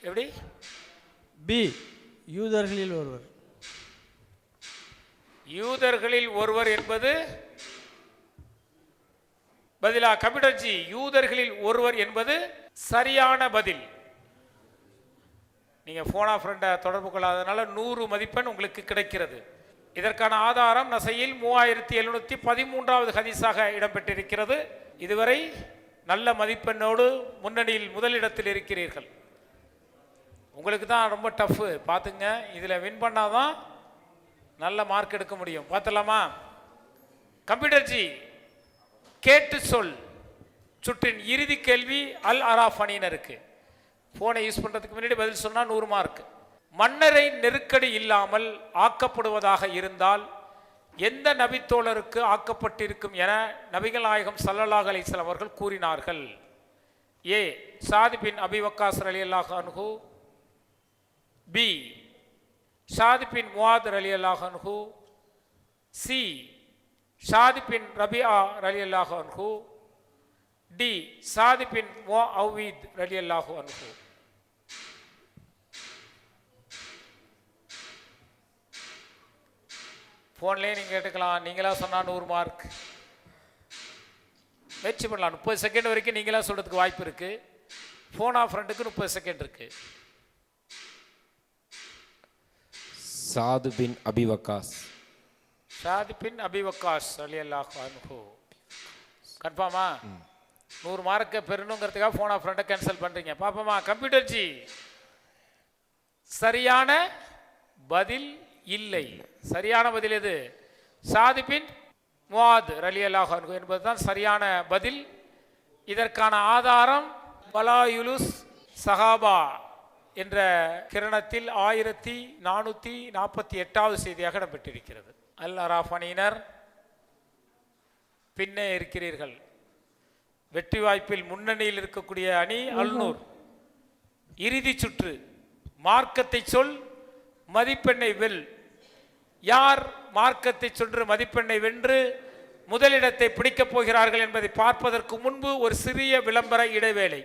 Speaker 2: எப்படி?
Speaker 7: பி யூதர்களில் ஒருவர்.
Speaker 2: யூதர்களில் ஒருவர் என்பது பதிலா? கம்ப்யூட்டர் ஜி, யூதர்களில் ஒருவர் என்பது சரியான பதில். நீங்க போனா ஃப்ரெண்டை தொடர்பு கொள்ளாதனால 100 மதிப்பெண் உங்களுக்கு கிடைக்கிறது. இதற்கான ஆதாரம் நசையில் 3713வது ஹதீஸாக இடம்பெற்றிருக்கிறது. இதுவரை நல்ல மதிப்பெண்ணோடு முன்னணியில் முதலிடத்தில் இருக்கிறீர்கள். உங்களுக்கு தான் ரொம்ப டஃப்பு பார்த்துங்க. இதில் வின் பண்ணாதான் நல்ல மார்க் எடுக்க முடியும். பார்த்தலாமா? கம்ப்யூட்டர் ஜி, கேட்டு சொல் சுற்றின் இறுதி கேள்வி அல் அராஃப் அணியினருக்கு. போனை யூஸ் பண்ணுறதுக்கு முன்னாடி பதில் சொன்னால் 100 மார்க். மன்னரை நெருக்கடி இல்லாமல் ஆக்கப்படுவதாக இருந்தால் எந்த நபித்தோழருக்கு ஆக்கப்பட்டிருக்கும் என நபிகள் நாயகம் ஸல்லல்லாஹு அலைஹி வஸல்லம் அவர்கள் கூறினார்கள்? ஏ சாத் பின் அபி வக்காஸ் ரலியல்லாஹு அன்ஹு, பி சாத் பின் முஆத் ரலியல்லாஹு அன்ஹு, சி சாத் பின் ரபிஆ ரலியல்லாஹு அன்ஹு, டி சாத் பின் முஅவ்வித் ரலியல்லாஹு அன்ஹு. ஃபோன்லேயே நீங்கள் கேட்டுக்கலாம். நீங்களாக சொன்னால் 100 மார்க். முயற்சி பண்ணலாம். 30 செகண்ட் வரைக்கும் நீங்களாக சொல்கிறதுக்கு வாய்ப்பு இருக்குது. ஃபோன் ஆஃப் ஃப்ரெண்டுக்கு 30 செகண்ட் இருக்குது.
Speaker 5: சாது பின் அபி வக்காஸ்.
Speaker 2: ஷாதி பின் அபி வக்காஸ் ரலியல்லாஹு அன்ஹு. கன்ஃபார்மா? 100 மார்க்கை பெறணுங்கிறதுக்காக ஃபோன் ஆஃப் ஃப்ரெண்டை கேன்சல் பண்ணுறீங்க. பாப்போமா? கம்ப்யூட்டர் ஜி, சரியான பதில் இல்லை. சரியான பதில் எது? சாது பின் முஆத் ரலியல்லாஹு அன்ஹு என்பதுதான் சரியான பதில். இதற்கான ஆதாரம் பலாயுலுஸ் சஹாபா என்ற கிரணத்தில் 1448வது செய்தியாக இடம்பெற்றிருக்கிறது. அல் அராஃப் அணியினர் பின்னே இருக்கிறீர்கள். வெற்றி வாய்ப்பில் முன்னணியில் இருக்கக்கூடிய அணி அல்நூர். இறுதி சுற்று. மார்க்கத்தை சொல், மதிப்பெண்ணை வெல். யார் மார்க்கத்தை சொன்று மதிப்பெண்ணை வென்று முதலிடத்தை பிடிக்கப் போகிறார்கள் என்பதை பார்ப்பதற்கு முன்பு ஒரு சிறிய விளம்பர இடைவேளை.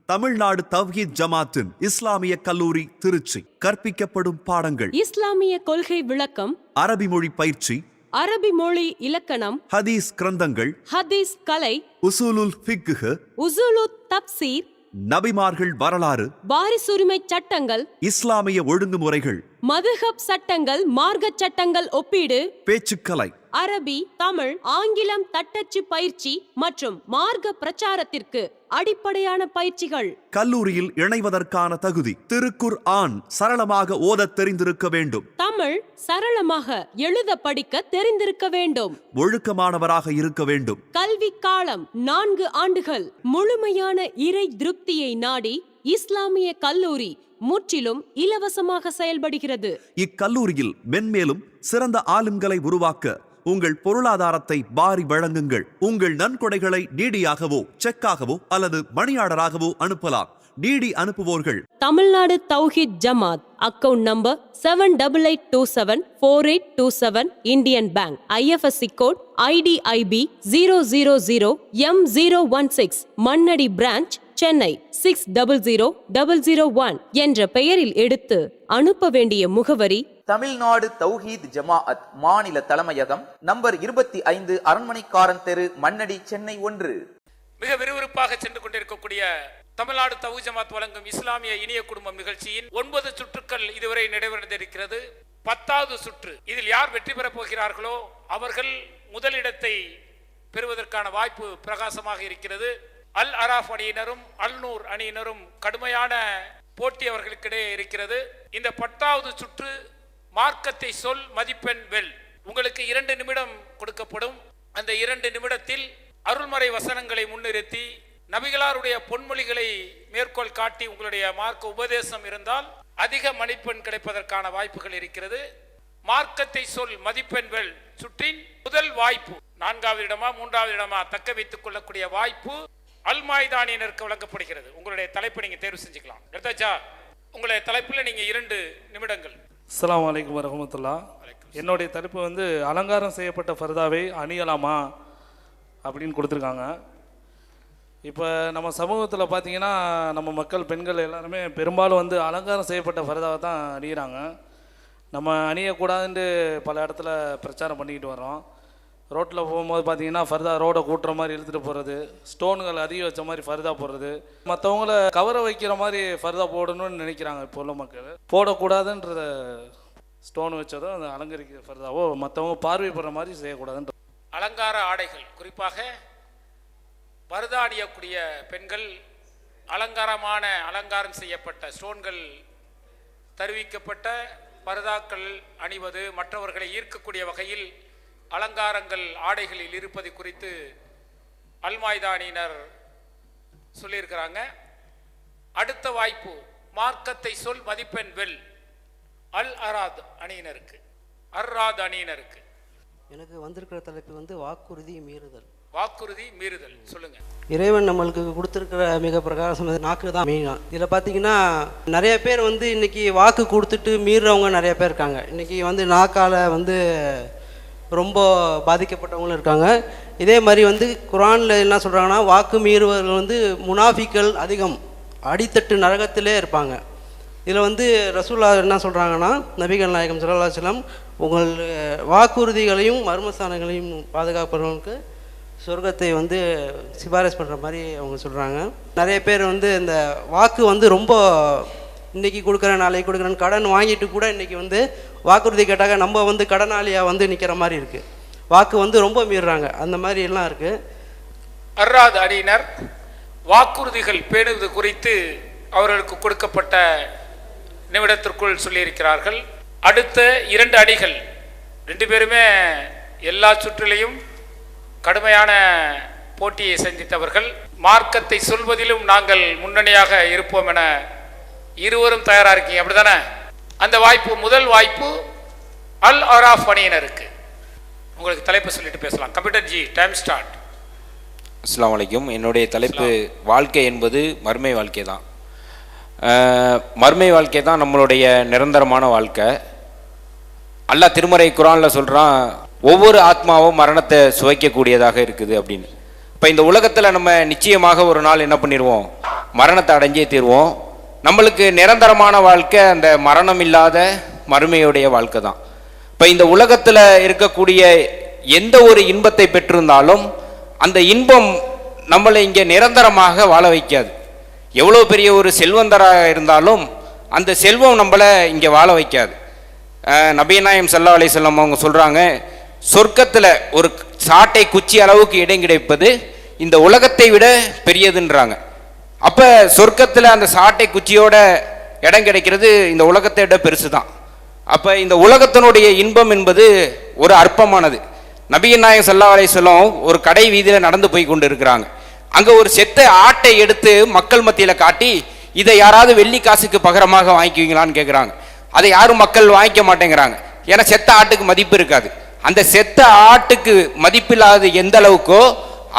Speaker 8: தமிழ்நாடு தவ்ஹீத் ஜமாத்தின் இஸ்லாமிய கல்லூரி திருச்சி. கற்பிக்கப்படும் பாடங்கள்:
Speaker 9: இஸ்லாமிய கொள்கை விளக்கம்,
Speaker 8: அரபி மொழி பயிற்சி,
Speaker 9: அரபி மொழி இலக்கணம்,
Speaker 8: ஹதீஸ் கிரந்தங்கள்,
Speaker 9: ஹதீஸ் கலை,
Speaker 8: உசூலுல் ஃபிக்ஹ்,
Speaker 9: உசூலு தப்சீர்,
Speaker 8: நபிமார்கள் வரலாறு,
Speaker 9: வாரிசுரிமை சட்டங்கள்,
Speaker 8: இஸ்லாமிய ஒழுங்குமுறைகள்,
Speaker 9: மதுஹப் சட்டங்கள், மார்க்க சட்டங்கள் ஒப்பீடு,
Speaker 8: பேச்சுக்கலை,
Speaker 9: அரபி, தமிழ், ஆங்கிலம் தட்டச்சு பயிற்சி மற்றும் மார்க்க பிரச்சாரத்திற்கு அடிப்படையான பயிற்சிகள்.
Speaker 8: கல்லூரியில் இணைவதற்கான தகுதி: திருக்குர் ஆன் சரளமாக ஓதத் தெரிந்திருக்க வேண்டும்.
Speaker 9: தமிழ் சரளமாக எழுத படிக்க தெரிந்திருக்க வேண்டும்.
Speaker 8: ஒழுக்கமானவராக இருக்க வேண்டும்.
Speaker 9: கல்வி காலம் 4 ஆண்டுகள். முழுமையான இறை திருப்தியை நாடி இஸ்லாமிய கல்லூரி முற்றிலும் இலவசமாக செயல்படுகிறது.
Speaker 8: இக்கல்லூரியில் மென்மேலும் சிறந்த ஆளும்களை உருவாக்க உங்கள் பொருளாதாரத்தை வாரி வழங்குங்கள். உங்கள் நன்கொடைகளை டிடியாகவோ செக்காகவோ அல்லது மணியாடராகவோ அனுப்பலாம். டிடி அனுப்புவோர்கள்
Speaker 9: Tamil Nadu Thowheed Jamath, account number 78274827, Indian bank, IFSC code IDIB 000M016, Mannady branch, Chennai 600001 என்ற பெயரில் எடுத்து அனுப்ப வேண்டிய முகவரி:
Speaker 10: தமிழ்நாடு தௌஹீத் ஜமாஅத் மாநில தலைமையகம், நம்பர் 25, அரண்மனைக்காரன் தெரு, மண்ணடி, சென்னை 1.
Speaker 2: மிக விறுவிறுப்பாக சென்று கொண்டிருக்கக்கூடிய தமிழ்நாடு தௌஹீத் ஜமாத் வழங்கும் இஸ்லாமிய இனிய குடும்பம் நிகழ்ச்சியின் 9 சுற்றுக்கள் இதுவரை நிறைவடைந்திருக்கிறது. 10வது சுற்று. இதில் யார் வெற்றி பெறப் போகிறார்களோ அவர்கள் முதலிடத்தை பெறுவதற்கான வாய்ப்பு பிரகாசமாக இருக்கிறது. அல் அராஃப் அணியினரும் அல்நூர் அணியினரும் கடுமையான போட்டி அவர்களுக்கிடையே இருக்கிறது. இந்த 10வது சுற்று மார்க்கத்தை சொல், மதிப்பெண் வெல். உங்களுக்கு 2 நிமிடம் கொடுக்கப்படும். அந்த 2 நிமிடத்தில் அருள்மறை வசனங்களை முன்னிறுத்தி நபிகளாருடைய பொன்மொழிகளை மேற்கோள் காட்டி உங்களுடைய மார்க்க உபதேசம் இருந்தால் அதிக மதிப்பெண் கிடைப்பதற்கான வாய்ப்புகள் இருக்கிறது. மார்க்கத்தை சொல், மதிப்பெண் வெல் சுற்றின் முதல் வாய்ப்பு 4வது இடமா 3வது இடமா தக்க வைத்துக் கொள்ளக்கூடிய வாய்ப்பு அல்மாய்தானியினருக்கு வழங்கப்படுகிறது. உங்களுடைய தலைப்பை நீங்க தேர்வு செஞ்சுக்கலாம். எடுத்தாச்சா? உங்களுடைய தலைப்பில் நீங்க 2 நிமிடங்கள்.
Speaker 3: அஸ்ஸலாமு அலைக்கும் வரஹ்மத்துல்லாஹ். என்னுடைய தலைப்பு வந்து அலங்காரம் செய்யப்பட்ட ஃபர்தாவை அணியலாமா அப்படின்னு கொடுத்துருக்காங்க. இப்போ நம்ம சமூகத்தில் பார்த்தீங்கன்னா நம்ம மக்கள், பெண்கள் எல்லாருமே பெரும்பாலும் வந்து அலங்காரம் செய்யப்பட்ட ஃபர்தாவை தான் அணிகிறாங்க. நம்ம அணியக்கூடாதுன்னு பல இடத்துல பிரச்சாரம் பண்ணிக்கிட்டு வரோம். ரோட்டில் போகும்போது பார்த்தீங்கன்னா ஃபர்தா ரோடை கூட்டுற மாதிரி இழுத்துட்டு போகிறது, ஸ்டோன்கள் அதிக வச்ச மாதிரி ஃபர்தா போடுறது, மற்றவங்கள கவரை வைக்கிற மாதிரி ஃபர்தா போடணும்னு நினைக்கிறாங்க இப்போ உள்ள மக்கள். போடக்கூடாதுன்றத ஸ்டோன் வச்சதோ அந்த அலங்கரிக்கிற ஃபர்தாவோ மற்றவங்க பார்வைப்படுற மாதிரி செய்யக்கூடாதுன்ற
Speaker 2: அலங்கார ஆடைகள், குறிப்பாக பர்தா அணியக்கூடிய பெண்கள் அலங்காரம் செய்யப்பட்ட ஸ்டோன்கள் தருவிக்கப்பட்ட பர்தாக்கள் அணிவது மற்றவர்களை ஈர்க்கக்கூடிய வகையில் அலங்காரங்கள் ஆடைகளில் இருப்பது குறித்து அல்மாய்தானியினர் சொல்லியிருக்கிறாங்க. அடுத்த வாய்ப்பு மார்க்கத்தை சொல், மதிப்பெண் வெல் அல் அராத் அணியினருக்கு, அர்ராத் அணியினருக்கு.
Speaker 11: எனக்கு வந்திருக்கிற தலைப்பு வந்து வாக்குறுதி மீறுதல்.
Speaker 2: வாக்குறுதி மீறுதல் சொல்லுங்க.
Speaker 11: இறைவன் நம்மளுக்கு கொடுத்துருக்கிற மிக பிரகாசம் நாக்கு தான் மெயினாக. இதில் பார்த்தீங்கன்னா நிறைய பேர் வந்து இன்றைக்கி வாக்கு கொடுத்துட்டு மீறுறவங்க நிறைய பேர் இருக்காங்க. இன்றைக்கி வந்து நாக்கால் வந்து ரொம்ப பாதிக்கப்பட்டவங்களும் இருக்காங்க. இதே மாதிரி வந்து குர்ஆனில் என்ன சொல்கிறாங்கன்னா, வாக்கு மீறுவர்கள் வந்து முனாஃபிக்கள் அதிகம், அடித்தட்டு நரகத்திலே இருப்பாங்க. இதில் வந்து ரசூலுல்லாஹ் என்ன சொல்கிறாங்கன்னா, நபிகள் நாயகம் ஸல்லல்லாஹு அலைஹி வஸல்லம் உங்கள் வாக்குறுதிகளையும் மர்மஸ்தானங்களையும் பாதுகாப்பவர்களுக்கு சொர்க்கத்தை வந்து சிபாரிசு பண்ணுற மாதிரி அவங்க சொல்கிறாங்க. நிறைய பேர் வந்து இந்த வாக்கு வந்து ரொம்ப இன்றைக்கி கொடுக்குறேன் நாளைக்கு கொடுக்குறேன்னு கடன் வாங்கிட்டு கூட இன்றைக்கி வந்து வாக்குறுதி கேட்டாக்க நம்ம வந்து கடனாளியாக வந்து நிற்கிற மாதிரி இருக்குது. வாக்கு வந்து ரொம்ப மீறுறாங்க. அந்த மாதிரி எல்லாம் இருக்குது.
Speaker 2: அர்ராத் அணியினர் வாக்குறுதிகள் பேணுவது குறித்து அவர்களுக்கு கொடுக்கப்பட்ட நிமிடத்திற்குள் சொல்லியிருக்கிறார்கள். அடுத்த 2 அணிகள் 2 பேருமே எல்லா சுற்றிலையும் கடுமையான போட்டியை சந்தித்தவர்கள். மார்க்கத்தை சொல்வதிலும் நாங்கள் முன்னணியாக இருப்போம் என இருவரும் தயாரா இருக்கீங்க, அப்படிதானே? அந்த வாய்ப்பு, முதல் வாய்ப்பு அல் அராஃப் அணியினருக்கு. உங்களுக்கு தலைப்பு சொல்லிட்டு பேசலாம். Computer ji, time start.
Speaker 5: அஸ்ஸலாமு அலைக்கும். என்னுடைய தலைப்பு வாழ்க்கை என்பது மறுமை வாழ்க்கை தான். மறுமை வாழ்க்கை தான் நம்மளுடைய நிரந்தரமான வாழ்க்கை. அல்லாஹ் திருமறை குர்ஆனில் சொல்கிறான், ஒவ்வொரு ஆத்மாவும் மரணத்தை சுவைக்கக்கூடியதாக இருக்குது அப்படின்னு. இப்போ இந்த உலகத்தில் நம்ம நிச்சயமாக ஒரு நாள் என்ன பண்ணிடுவோம், மரணத்தை அடைஞ்சே தீர்வோம். நம்மளுக்கு நிரந்தரமான வாழ்க்கை அந்த மரணம் இல்லாத மறுமையுடைய வாழ்க்கை தான். இப்போ இந்த உலகத்தில் இருக்கக்கூடிய எந்த ஒரு இன்பத்தை பெற்றிருந்தாலும் அந்த இன்பம் நம்மளை இங்கே நிரந்தரமாக வாழ வைக்காது. எவ்வளோ பெரிய ஒரு செல்வந்தராக இருந்தாலும் அந்த செல்வம் நம்மளை இங்கே வாழ வைக்காது. நபிநாயகம் ஸல்லல்லாஹு அலைஹி வஸல்லம் அவங்க சொல்கிறாங்க, சொர்க்கத்தில் ஒரு சாட்டை குச்சி அளவுக்கு இடம் கிடைப்பது இந்த உலகத்தை விட பெரியதுன்றாங்க. அப்போ சொர்க்கத்தில் அந்த சாட்டை குச்சியோட இடம் கிடைக்கிறது இந்த உலகத்தை விட பெருசு தான். அப்போ இந்த உலகத்தினுடைய இன்பம் என்பது ஒரு அற்பமானது. நபிநாயகம் ஸல்லல்லாஹு அலைஹி வஸல்லம் ஒரு கடை வீதியில் நடந்து போய் கொண்டு இருக்கிறாங்க. அங்கே ஒரு செத்த ஆட்டை எடுத்து மக்கள் மத்தியில் காட்டி, இதை யாராவது வெள்ளி காசுக்கு பகரமாக வாங்கிக்குவீங்களான்னு கேட்குறாங்க. அதை யாரும் மக்கள் வாங்கிக்க மாட்டேங்கிறாங்க. ஏன்னா செத்த ஆட்டுக்கு மதிப்பு இருக்காது. அந்த செத்த ஆட்டுக்கு மதிப்பில்லாத எந்த அளவுக்கோ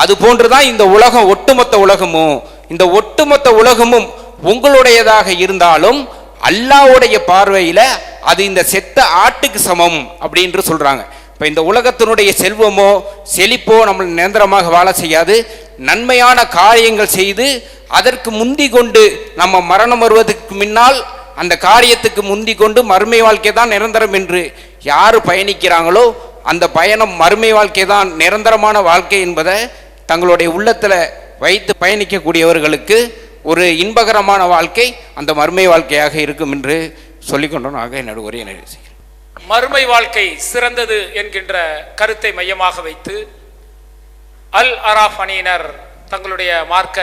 Speaker 5: அது போன்றுதான் இந்த உலகம், ஒட்டுமொத்த உலகமும். இந்த ஒட்டுமொத்த உலகமும் உங்களுடையதாக இருந்தாலும் அல்லாஹ்வுடைய பார்வையில் அது இந்த செத்த ஆட்டுக்கு சமம் அப்படின்னு சொல்றாங்க. இப்போ இந்த உலகத்தினுடைய செல்வமோ செழிப்போ நம்மளை நிரந்தரமாக வாழ செய்யாது. நன்மையான காரியங்கள் செய்து அதற்கு முந்தி கொண்டு நம்ம மரணம் வருவதற்கு முன்னால் அந்த காரியத்துக்கு முந்தி கொண்டு மறுமை வாழ்க்கை தான் நிரந்தரம் என்று யார் பயணிக்கிறாங்களோ அந்த பயணம் மறுமை வாழ்க்கை தான் நிரந்தரமான வாழ்க்கை என்பதை தங்களுடைய உள்ளத்தில் வைத்து பயணிக்கக்கூடியவர்களுக்கு ஒரு இன்பகரமான வாழ்க்கை அந்த மறுமை வாழ்க்கையாக இருக்கும் என்று சொல்லிக்கொண்டோம். ஆக என்னோட ஒரே நிறைவு செய்கிறேன்.
Speaker 2: மறுமை வாழ்க்கை சிறந்தது என்கின்ற கருத்தை மையமாக வைத்து அல் அராஃப் அணியினர் தங்களுடைய மார்க்க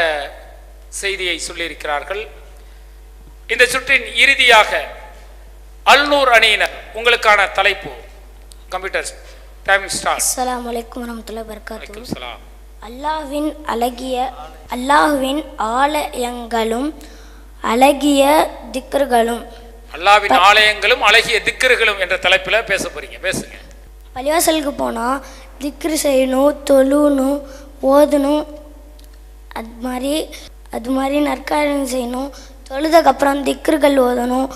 Speaker 2: செய்தியை சொல்லியிருக்கிறார்கள். இந்த சுற்றின் இறுதியாக அல்நூர் அணியினர் உங்களுக்கான தலைப்பு. Computer time start.
Speaker 4: அஸ்ஸலாமு அலைக்கும் வரஹ்மத்துல்லாஹி வபரகாத்துஹு.
Speaker 2: சலாம்.
Speaker 4: அல்லாஹ்வின் ஆலயங்களும் அழகிய திக்ர்களும்.
Speaker 2: அல்லாஹ்வின் ஆலயங்களும் அழகிய திக்ர்களும் என்ற தலைப்பில் பேச போறீங்க, பேசுங்க.
Speaker 4: பள்ளிவாசலுக்கு போனால் திக்ரு செய்யணும், தொழுணும், ஓதணும். அது மாதிரி நற்காரியம் செய்யணும். தொழுதுக்கப்புறம் திக்ருகள் ஓதணும்.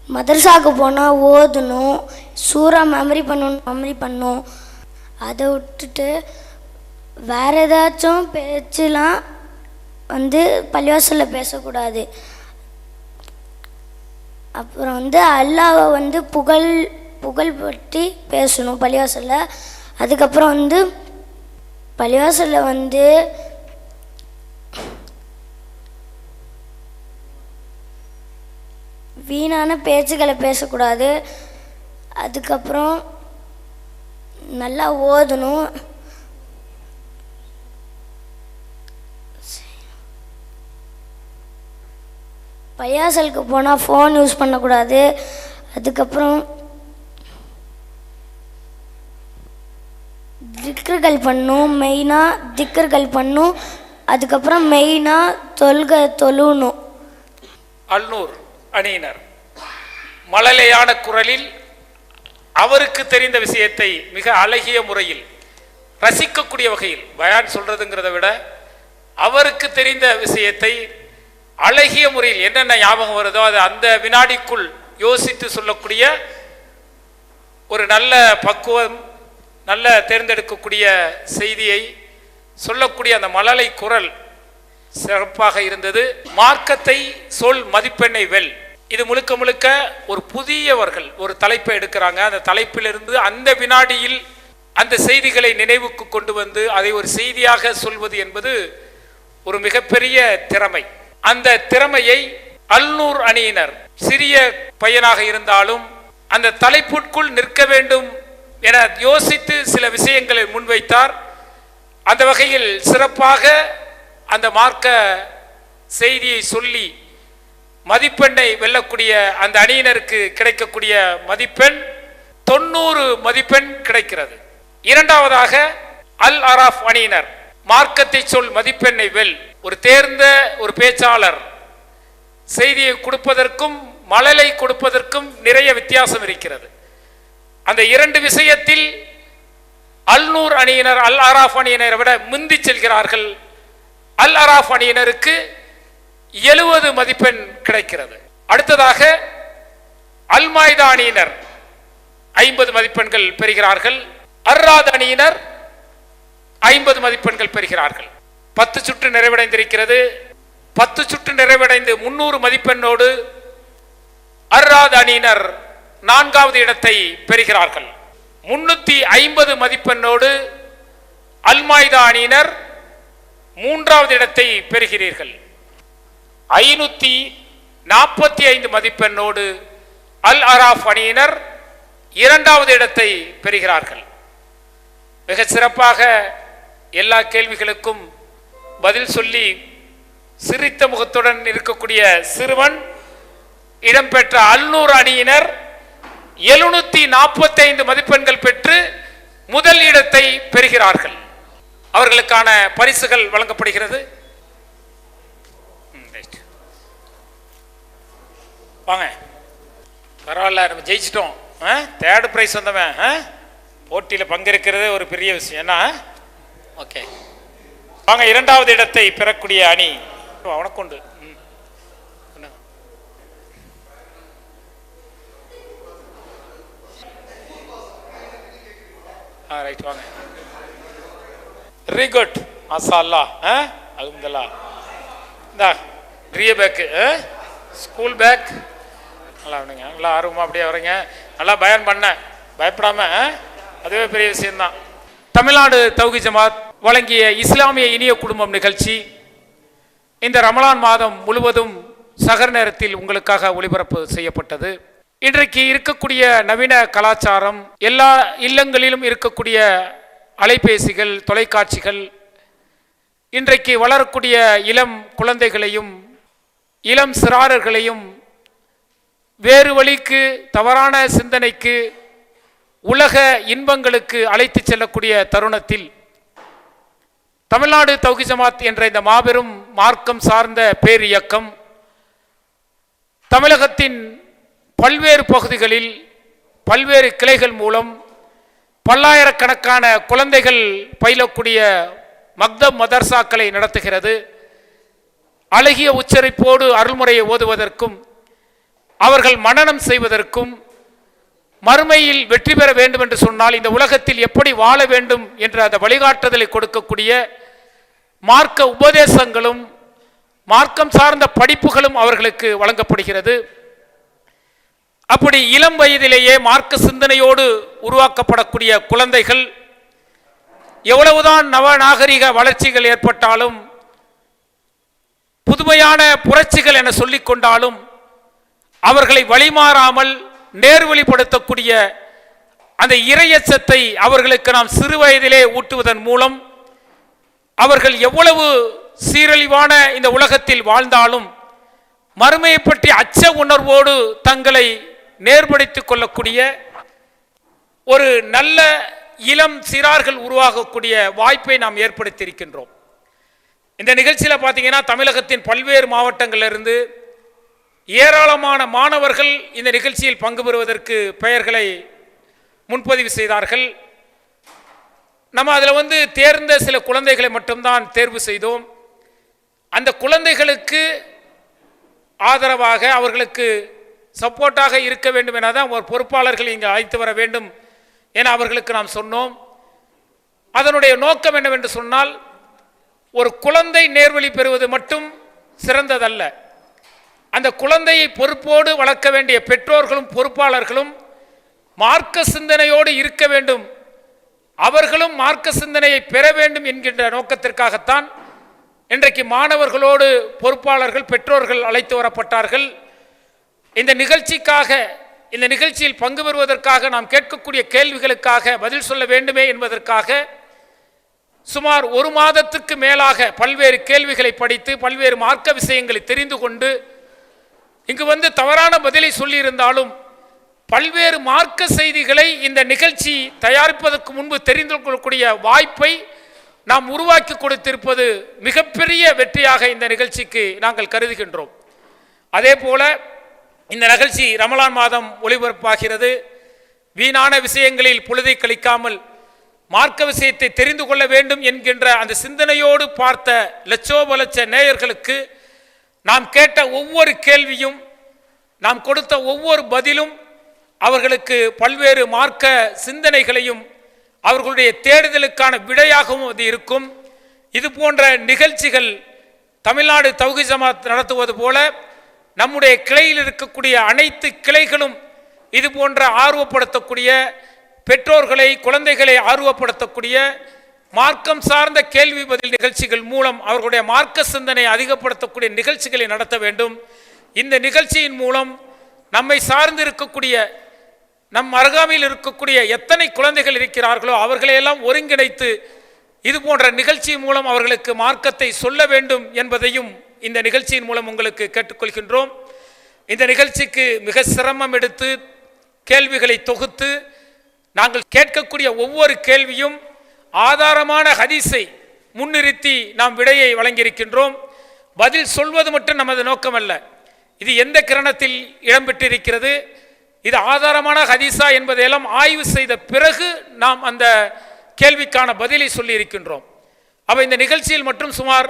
Speaker 4: மதரசாவுக்கு போனால் ஓதணும், சூறா மெமரி பண்ணணும். அதை விட்டுட்டு வேறு ஏதாச்சும் பேச்செலாம் பள்ளிவாசலில் பேசக்கூடாது. அப்புறம் அல்லாஹ்வை புகழ் பற்றி பேசணும் பள்ளிவாசலில். அதுக்கப்புறம் பள்ளிவாசலில் வீணான பேச்சுக்களை பேசக்கூடாது. அதுக்கப்புறம் நல்லா ஓதணும். பள்ளிவாசலுக்கு போனால் ஃபோன் யூஸ் பண்ணக்கூடாது. அதுக்கப்புறம் திக்ருகள் பண்ணும், மெயினாக திக்ருகள் பண்ணும். அதுக்கப்புறம் மெயினாக தொழுணும்.
Speaker 2: அல்நூர் அணியினர் மழலையான குரலில் அவருக்கு தெரிந்த விஷயத்தை மிக அழகிய முறையில் ரசிக்கக்கூடிய வகையில் பயான் சொல்றதுங்கிறத விட அவருக்கு தெரிந்த விஷயத்தை அழகிய முறையில் என்னென்ன ஞாபகம் வருதோ அது அந்த வினாடிக்குள் யோசித்து சொல்லக்கூடிய ஒரு நல்ல பக்குவம், நல்ல தேர்ந்தெடுக்கக்கூடிய செய்தியை சொல்லக்கூடிய அந்த மழலை குரல் சிறப்பாக இருந்தது. மார்க்கத்தை சொல் மதிப்பெண்ணை வெல் இது முழுக்க முழுக்க ஒரு புதியவர்கள் ஒரு தலைப்பை எடுக்கிறாங்க. அந்த தலைப்பிலிருந்து அந்த வினாடியில் அந்த செய்திகளை நினைவுக்கு கொண்டு வந்து அதை ஒரு செய்தியாக சொல்வது என்பது ஒரு மிகப்பெரிய திறமை. அந்த திறமையை அல்நூர் அணியினர் சிறிய பையனாக இருந்தாலும் அந்த தலைப்புக்குள் நிற்க வேண்டும் என யோசித்து சில விஷயங்களை முன்வைத்தார். அந்த வகையில் சிறப்பாக அந்த மார்க்க செய்தியை சொல்லி மதிப்பெண்ணை வெல்லக்கூடிய அந்த அணியினருக்கு கிடைக்கக்கூடிய மதிப்பெண் 90 மதிப்பெண் கிடைக்கிறது. இரண்டாவதாக அல் அராஃப் அணியினர் மார்க்கத்தை சொல் மதிப்பெண்ணை வெல். ஒரு தேர்ந்த ஒரு பேச்சாளர் செய்தியை கொடுப்பதற்கும் மழலை கொடுப்பதற்கும் நிறைய வித்தியாசம் இருக்கிறது. அந்த இரண்டு விஷயத்தில் அல்நூர் அணியினர் அல் அராஃப் அணியினரை விட முந்தி செல்கிறார்கள். அல் அராஃப் அணியினருக்கு 70 மதிப்பெண் கிடைக்கிறது. அடுத்ததாக அல் மாய்தா அணியினர் 50 மதிப்பெண்கள் பெறுகிறார்கள். அர்ராத் அணியினர் 50 மதிப்பெண்கள் பெறுகிறார்கள். 10 சுற்று நிறைவடைந்திருக்கிறது. 10 சுற்று நிறைவடைந்து 300 மதிப்பெண்ணோடு அர்ராத் அணியினர் 4வது இடத்தை பெறுகிறார்கள். 350 மதிப்பெண்ணோடு அல் மாய்தா அணியினர் 3வது இடத்தை பெறுகிறீர்கள். 545 மதிப்பெண்ணோடு அல் அராஃப் அணியினர் 2வது இடத்தை பெறுகிறார்கள். மிக சிறப்பாக எல்லா கேள்விகளுக்கும் பதில் சொல்லி சிரித்த முகத்துடன் இருக்கக்கூடிய சிறுவன் இடம்பெற்ற அல்நூர் அணியினர் 745 மதிப்பெண்கள் பெற்று முதல் இடத்தை பெறுகிறார்கள். அவர்களுக்கான பரிசுகள் வழங்கப்படுகிறது. வாங்க, பரவாயில்ல, நம்ம ஜெயிச்சிட்டோம். தேர்ட் பிரைஸ் வந்தவன் போட்டியில் பங்கேற்கிறது ஒரு பெரிய விஷயம். என்ன ஓகே, வாங்க. 2வது இடத்தை பெறக்கூடிய அணி உனக்குண்டு. ரைட், வாங்க. வெரி குட், மாஷா அல்லாஹ். அல்ஹம்துலில்லாஹ். இந்தா ரிய பேக்கு, ஸ்கூல் பேக். நல்லா விடுங்க, நல்லா ஆர்வமாக அப்படியே வரீங்க. நல்லா பயன் பண்ண பயப்படாம, அதுவே பெரிய விஷயம்தான். தமிழ்நாடு தௌஹீத் ஜமாத் வழங்கிய இஸ்லாமிய இனிய குடும்பம் நிகழ்ச்சி இந்த ரமலான் மாதம் முழுவதும் சகர் நேரத்தில் உங்களுக்காக ஒளிபரப்பு செய்யப்பட்டது. இன்றைக்கு இருக்கக்கூடிய நவீன கலாச்சாரம், எல்லா இல்லங்களிலும் இருக்கக்கூடிய அலைபேசிகள், தொலைக்காட்சிகள் இன்றைக்கு வளரக்கூடிய இளம் குழந்தைகளையும் இளம் சிறார்களையும் வேறு வழிக்கு, தவறான சிந்தனைக்கு, உலக இன்பங்களுக்கு அழைத்து செல்லக்கூடிய தருணத்தில் தமிழ்நாடு தௌஹீத் ஜமாத் என்ற இந்த மாபெரும் மார்க்கம் சார்ந்த பேர் இயக்கம் தமிழகத்தின் பல்வேறு பகுதிகளில் பல்வேறு கிளைகள் மூலம் பல்லாயிரக்கணக்கான குழந்தைகள் பயிலக்கூடிய மக்தப் மதர்சாக்களை நடத்துகிறது. அழகிய உச்சரிப்போடு அருள்முறையை ஓதுவதற்கும் அவர்கள் மனனம் செய்வதற்கும் மறுமையில் வெற்றி பெற வேண்டும் என்று சொன்னால் இந்த உலகத்தில் எப்படி வாழ வேண்டும் என்ற அந்த வழிகாட்டுதலை கொடுக்கக்கூடிய மார்க்க உபதேசங்களும் மார்க்கம் சார்ந்த படிப்புகளும் அவர்களுக்கு வழங்கப்படுகிறது. அப்படி இளம் வயதிலேயே மார்க்க சிந்தனையோடு உருவாக்கப்படக்கூடிய குழந்தைகள் எவ்வளவுதான் நவநாகரிக வளர்ச்சிகள் ஏற்பட்டாலும், புதுமையான புரட்சிகள் என சொல்லிக் கொண்டாலும் அவர்களை வழிமாறாமல் நேர்வழிப்படுத்தக்கூடிய அந்த இறையச்சத்தை அவர்களுக்கு நாம் சிறு வயதிலே ஊட்டுவதன் மூலம் அவர்கள் எவ்வளவு சீரழிவான இந்த உலகத்தில் வாழ்ந்தாலும் மறுமையை பற்றி அச்ச உணர்வோடு தங்களை நேர்படுத்திக் கொள்ளக்கூடிய ஒரு நல்ல இளம் சிறார்கள் உருவாகக்கூடிய வாய்ப்பை நாம் ஏற்படுத்தியிருக்கின்றோம். இந்த நிகழ்ச்சியில் பார்த்தீங்கன்னா தமிழகத்தின் பல்வேறு மாவட்டங்களிலிருந்து ஏராளமான மாணவர்கள் இந்த நிகழ்ச்சியில் பங்கு பெறுவதற்கு பெயர்களை முன்பதிவு செய்தார்கள். நம்ம அதில் தேர்ந்த சில குழந்தைகளை மட்டும்தான் தேர்வு செய்தோம். அந்த குழந்தைகளுக்கு ஆதரவாக அவர்களுக்கு சப்போர்ட்டாக இருக்க வேண்டும் என தான் ஒரு பொறுப்பாளர்கள் இங்கே அழைத்து வர வேண்டும் என அவர்களுக்கு நாம் சொன்னோம். அதனுடைய நோக்கம் என்னவென்று சொன்னால், ஒரு குழந்தை நேர்வழி பெறுவது மட்டும் சிறந்ததல்ல. அந்த குழந்தையை பொறுப்போடு வளர்க்க வேண்டிய பெற்றோர்களும் பொறுப்பாளர்களும் மார்க்க சிந்தனையோடு இருக்க வேண்டும், அவர்களும் மார்க்க சிந்தனையை பெற வேண்டும் என்கின்ற நோக்கத்திற்காகத்தான் இன்றைக்கு மாணவர்களோடு பொறுப்பாளர்கள் பெற்றோர்கள் அழைத்து வரப்பட்டார்கள். இந்த நிகழ்ச்சிக்காக, இந்த நிகழ்ச்சியில் பங்கு பெறுவதற்காக, நாம் கேட்கக்கூடிய கேள்விகளுக்காக பதில் சொல்ல வேண்டுமே என்பதற்காக சுமார் 1 மாதத்துக்கு மேலாக பல்வேறு கேள்விகளை படித்து பல்வேறு மார்க்க விஷயங்களை தெரிந்து கொண்டு இங்கு வந்து தவறான பதிலை சொல்லியிருந்தாலும் பல்வேறு மார்க்க செய்திகளை இந்த நிகழ்ச்சி தயாரிப்பதற்கு முன்பு தெரிந்து கொள்ளக்கூடிய வாய்ப்பை நாம் உருவாக்கி கொடுத்திருப்பது மிகப்பெரிய வெற்றியாக இந்த நிகழ்ச்சிக்கு நாங்கள் கருதுகின்றோம். அதே போல இந்த நிகழ்ச்சி ரமலான் மாதம் ஒளிபரப்பாகிறது. வீணான விஷயங்களில் பொழுதை கழிக்காமல் மார்க்க விஷயத்தை தெரிந்து கொள்ள வேண்டும் என்கின்ற அந்த சிந்தனையோடு பார்த்த லட்சோபலட்ச நேயர்களுக்கு நாம் கேட்ட ஒவ்வொரு கேள்வியும், நாம் கொடுத்த ஒவ்வொரு பதிலும் அவர்களுக்கு பல்வேறு மார்க்க சிந்தனைகளையும் அவர்களுடைய தேடுதலுக்கான விடையாகவும் அது இருக்கும். இது போன்ற நிகழ்ச்சிகள் தமிழ்நாடு தௌஹீத் ஜமாத் நடத்துவது போல நம்முடைய கிளையில் இருக்கக்கூடிய அனைத்து கிளைகளும் இது போன்ற ஆர்வப்படுத்தக்கூடிய, பெற்றோர்களை குழந்தைகளை ஆர்வப்படுத்தக்கூடிய மார்க்கம் சார்ந்த கேள்வி பதில் நிகழ்ச்சிகள் மூலம் அவர்களுடைய மார்க்க சிந்தனை அதிகப்படுத்தக்கூடிய நிகழ்ச்சிகளை நடத்த வேண்டும். இந்த நிகழ்ச்சியின் மூலம் நம்மை சார்ந்து இருக்கக்கூடிய, நம் அருகாமையில் இருக்கக்கூடிய எத்தனை குழந்தைகள் இருக்கிறார்களோ அவர்களையெல்லாம் ஒருங்கிணைத்து இது போன்ற நிகழ்ச்சியின் மூலம் அவர்களுக்கு மார்க்கத்தை சொல்ல வேண்டும் என்பதையும் இந்த நிகழ்ச்சியின் மூலம் உங்களுக்கு கேட்டுக்கொள்கின்றோம். இந்த நிகழ்ச்சிக்கு மிக சிரமம் எடுத்து கேள்விகளை தொகுத்து நாங்கள் கேட்கக்கூடிய ஒவ்வொரு கேள்வியும் ஆதாரமான ஹதீஸை முன்னிறுத்தி நாம் விடையை வழங்கியிருக்கின்றோம். பதில் சொல்வது மட்டும் நமது நோக்கமல்ல, இது எந்த கிரணத்தில் இடம்பெற்றிருக்கிறது, இது ஆதாரமான ஹதீஸா என்பதையெல்லாம் ஆய்வு செய்த பிறகு நாம் அந்த கேள்விக்கான பதிலை சொல்லி இருக்கின்றோம். அப்போ இந்த நிகழ்ச்சியில் மட்டும் சுமார்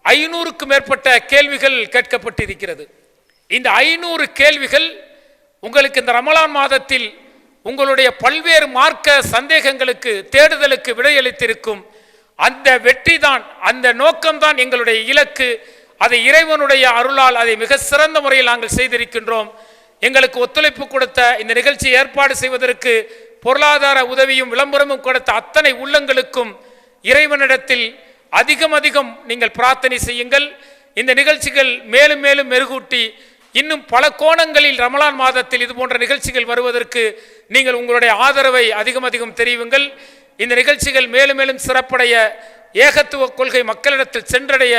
Speaker 2: 500க்கும் மேற்பட்ட கேள்விகள் கேட்கப்பட்டிருக்கிறது. இந்த 500 கேள்விகள் உங்களுக்கு இந்த ரமலான் மாதத்தில் உங்களுடைய பல்வேறு மார்க்க சந்தேகங்களுக்கு, தேடுதலுக்கு விடையளித்திருக்கும். அந்த வெற்றி தான், அந்த நோக்கம்தான் எங்களுடைய இலக்கு. அதை இறைவனுடைய அருளால் அதை மிக சிறந்த முறையில் நாங்கள் செய்திருக்கின்றோம். எங்களுக்கு ஒத்துழைப்பு கொடுத்த, இந்த நிகழ்ச்சி ஏற்பாடு செய்வதற்கு பொருளாதார உதவியும் விளம்பரமும் கொடுத்த அத்தனை உள்ளங்களுக்கும் இறைவனிடத்தில் அதிகம் நீங்கள் பிரார்த்தனை செய்யுங்கள். இந்த நிகழ்ச்சிகள் மேலும் மேலும் மெருகூட்டி இன்னும் பல கோணங்களில் ரமலான் மாதத்தில் இது போன்ற நிகழ்ச்சிகள் வருவதற்கு நீங்கள் உங்களுடைய ஆதரவை அதிகம் தெரிவிங்கள். இந்த நிகழ்ச்சிகள் மேலும் மேலும் சிறப்படைய, ஏகத்துவ கொள்கை மக்களிடத்தில் சென்றடைய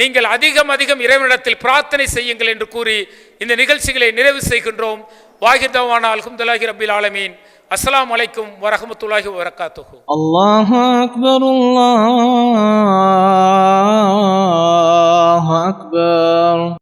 Speaker 2: நீங்கள் அதிகம் இறைவனிடத்தில் பிரார்த்தனை செய்யுங்கள் என்று கூறி இந்த நிகழ்ச்சிகளை நிறைவு செய்கின்றோம். வாஹிர் தவானா அல்ஹம்துலில்லாஹி ரப்பில் ஆலமீன். அஸ்ஸலாமு அலைக்கும் வரஹ்மத்துல்லாஹி வபரகாத்துஹு.
Speaker 1: அல்லாஹு அக்பர், அல்லாஹு அக்பர்.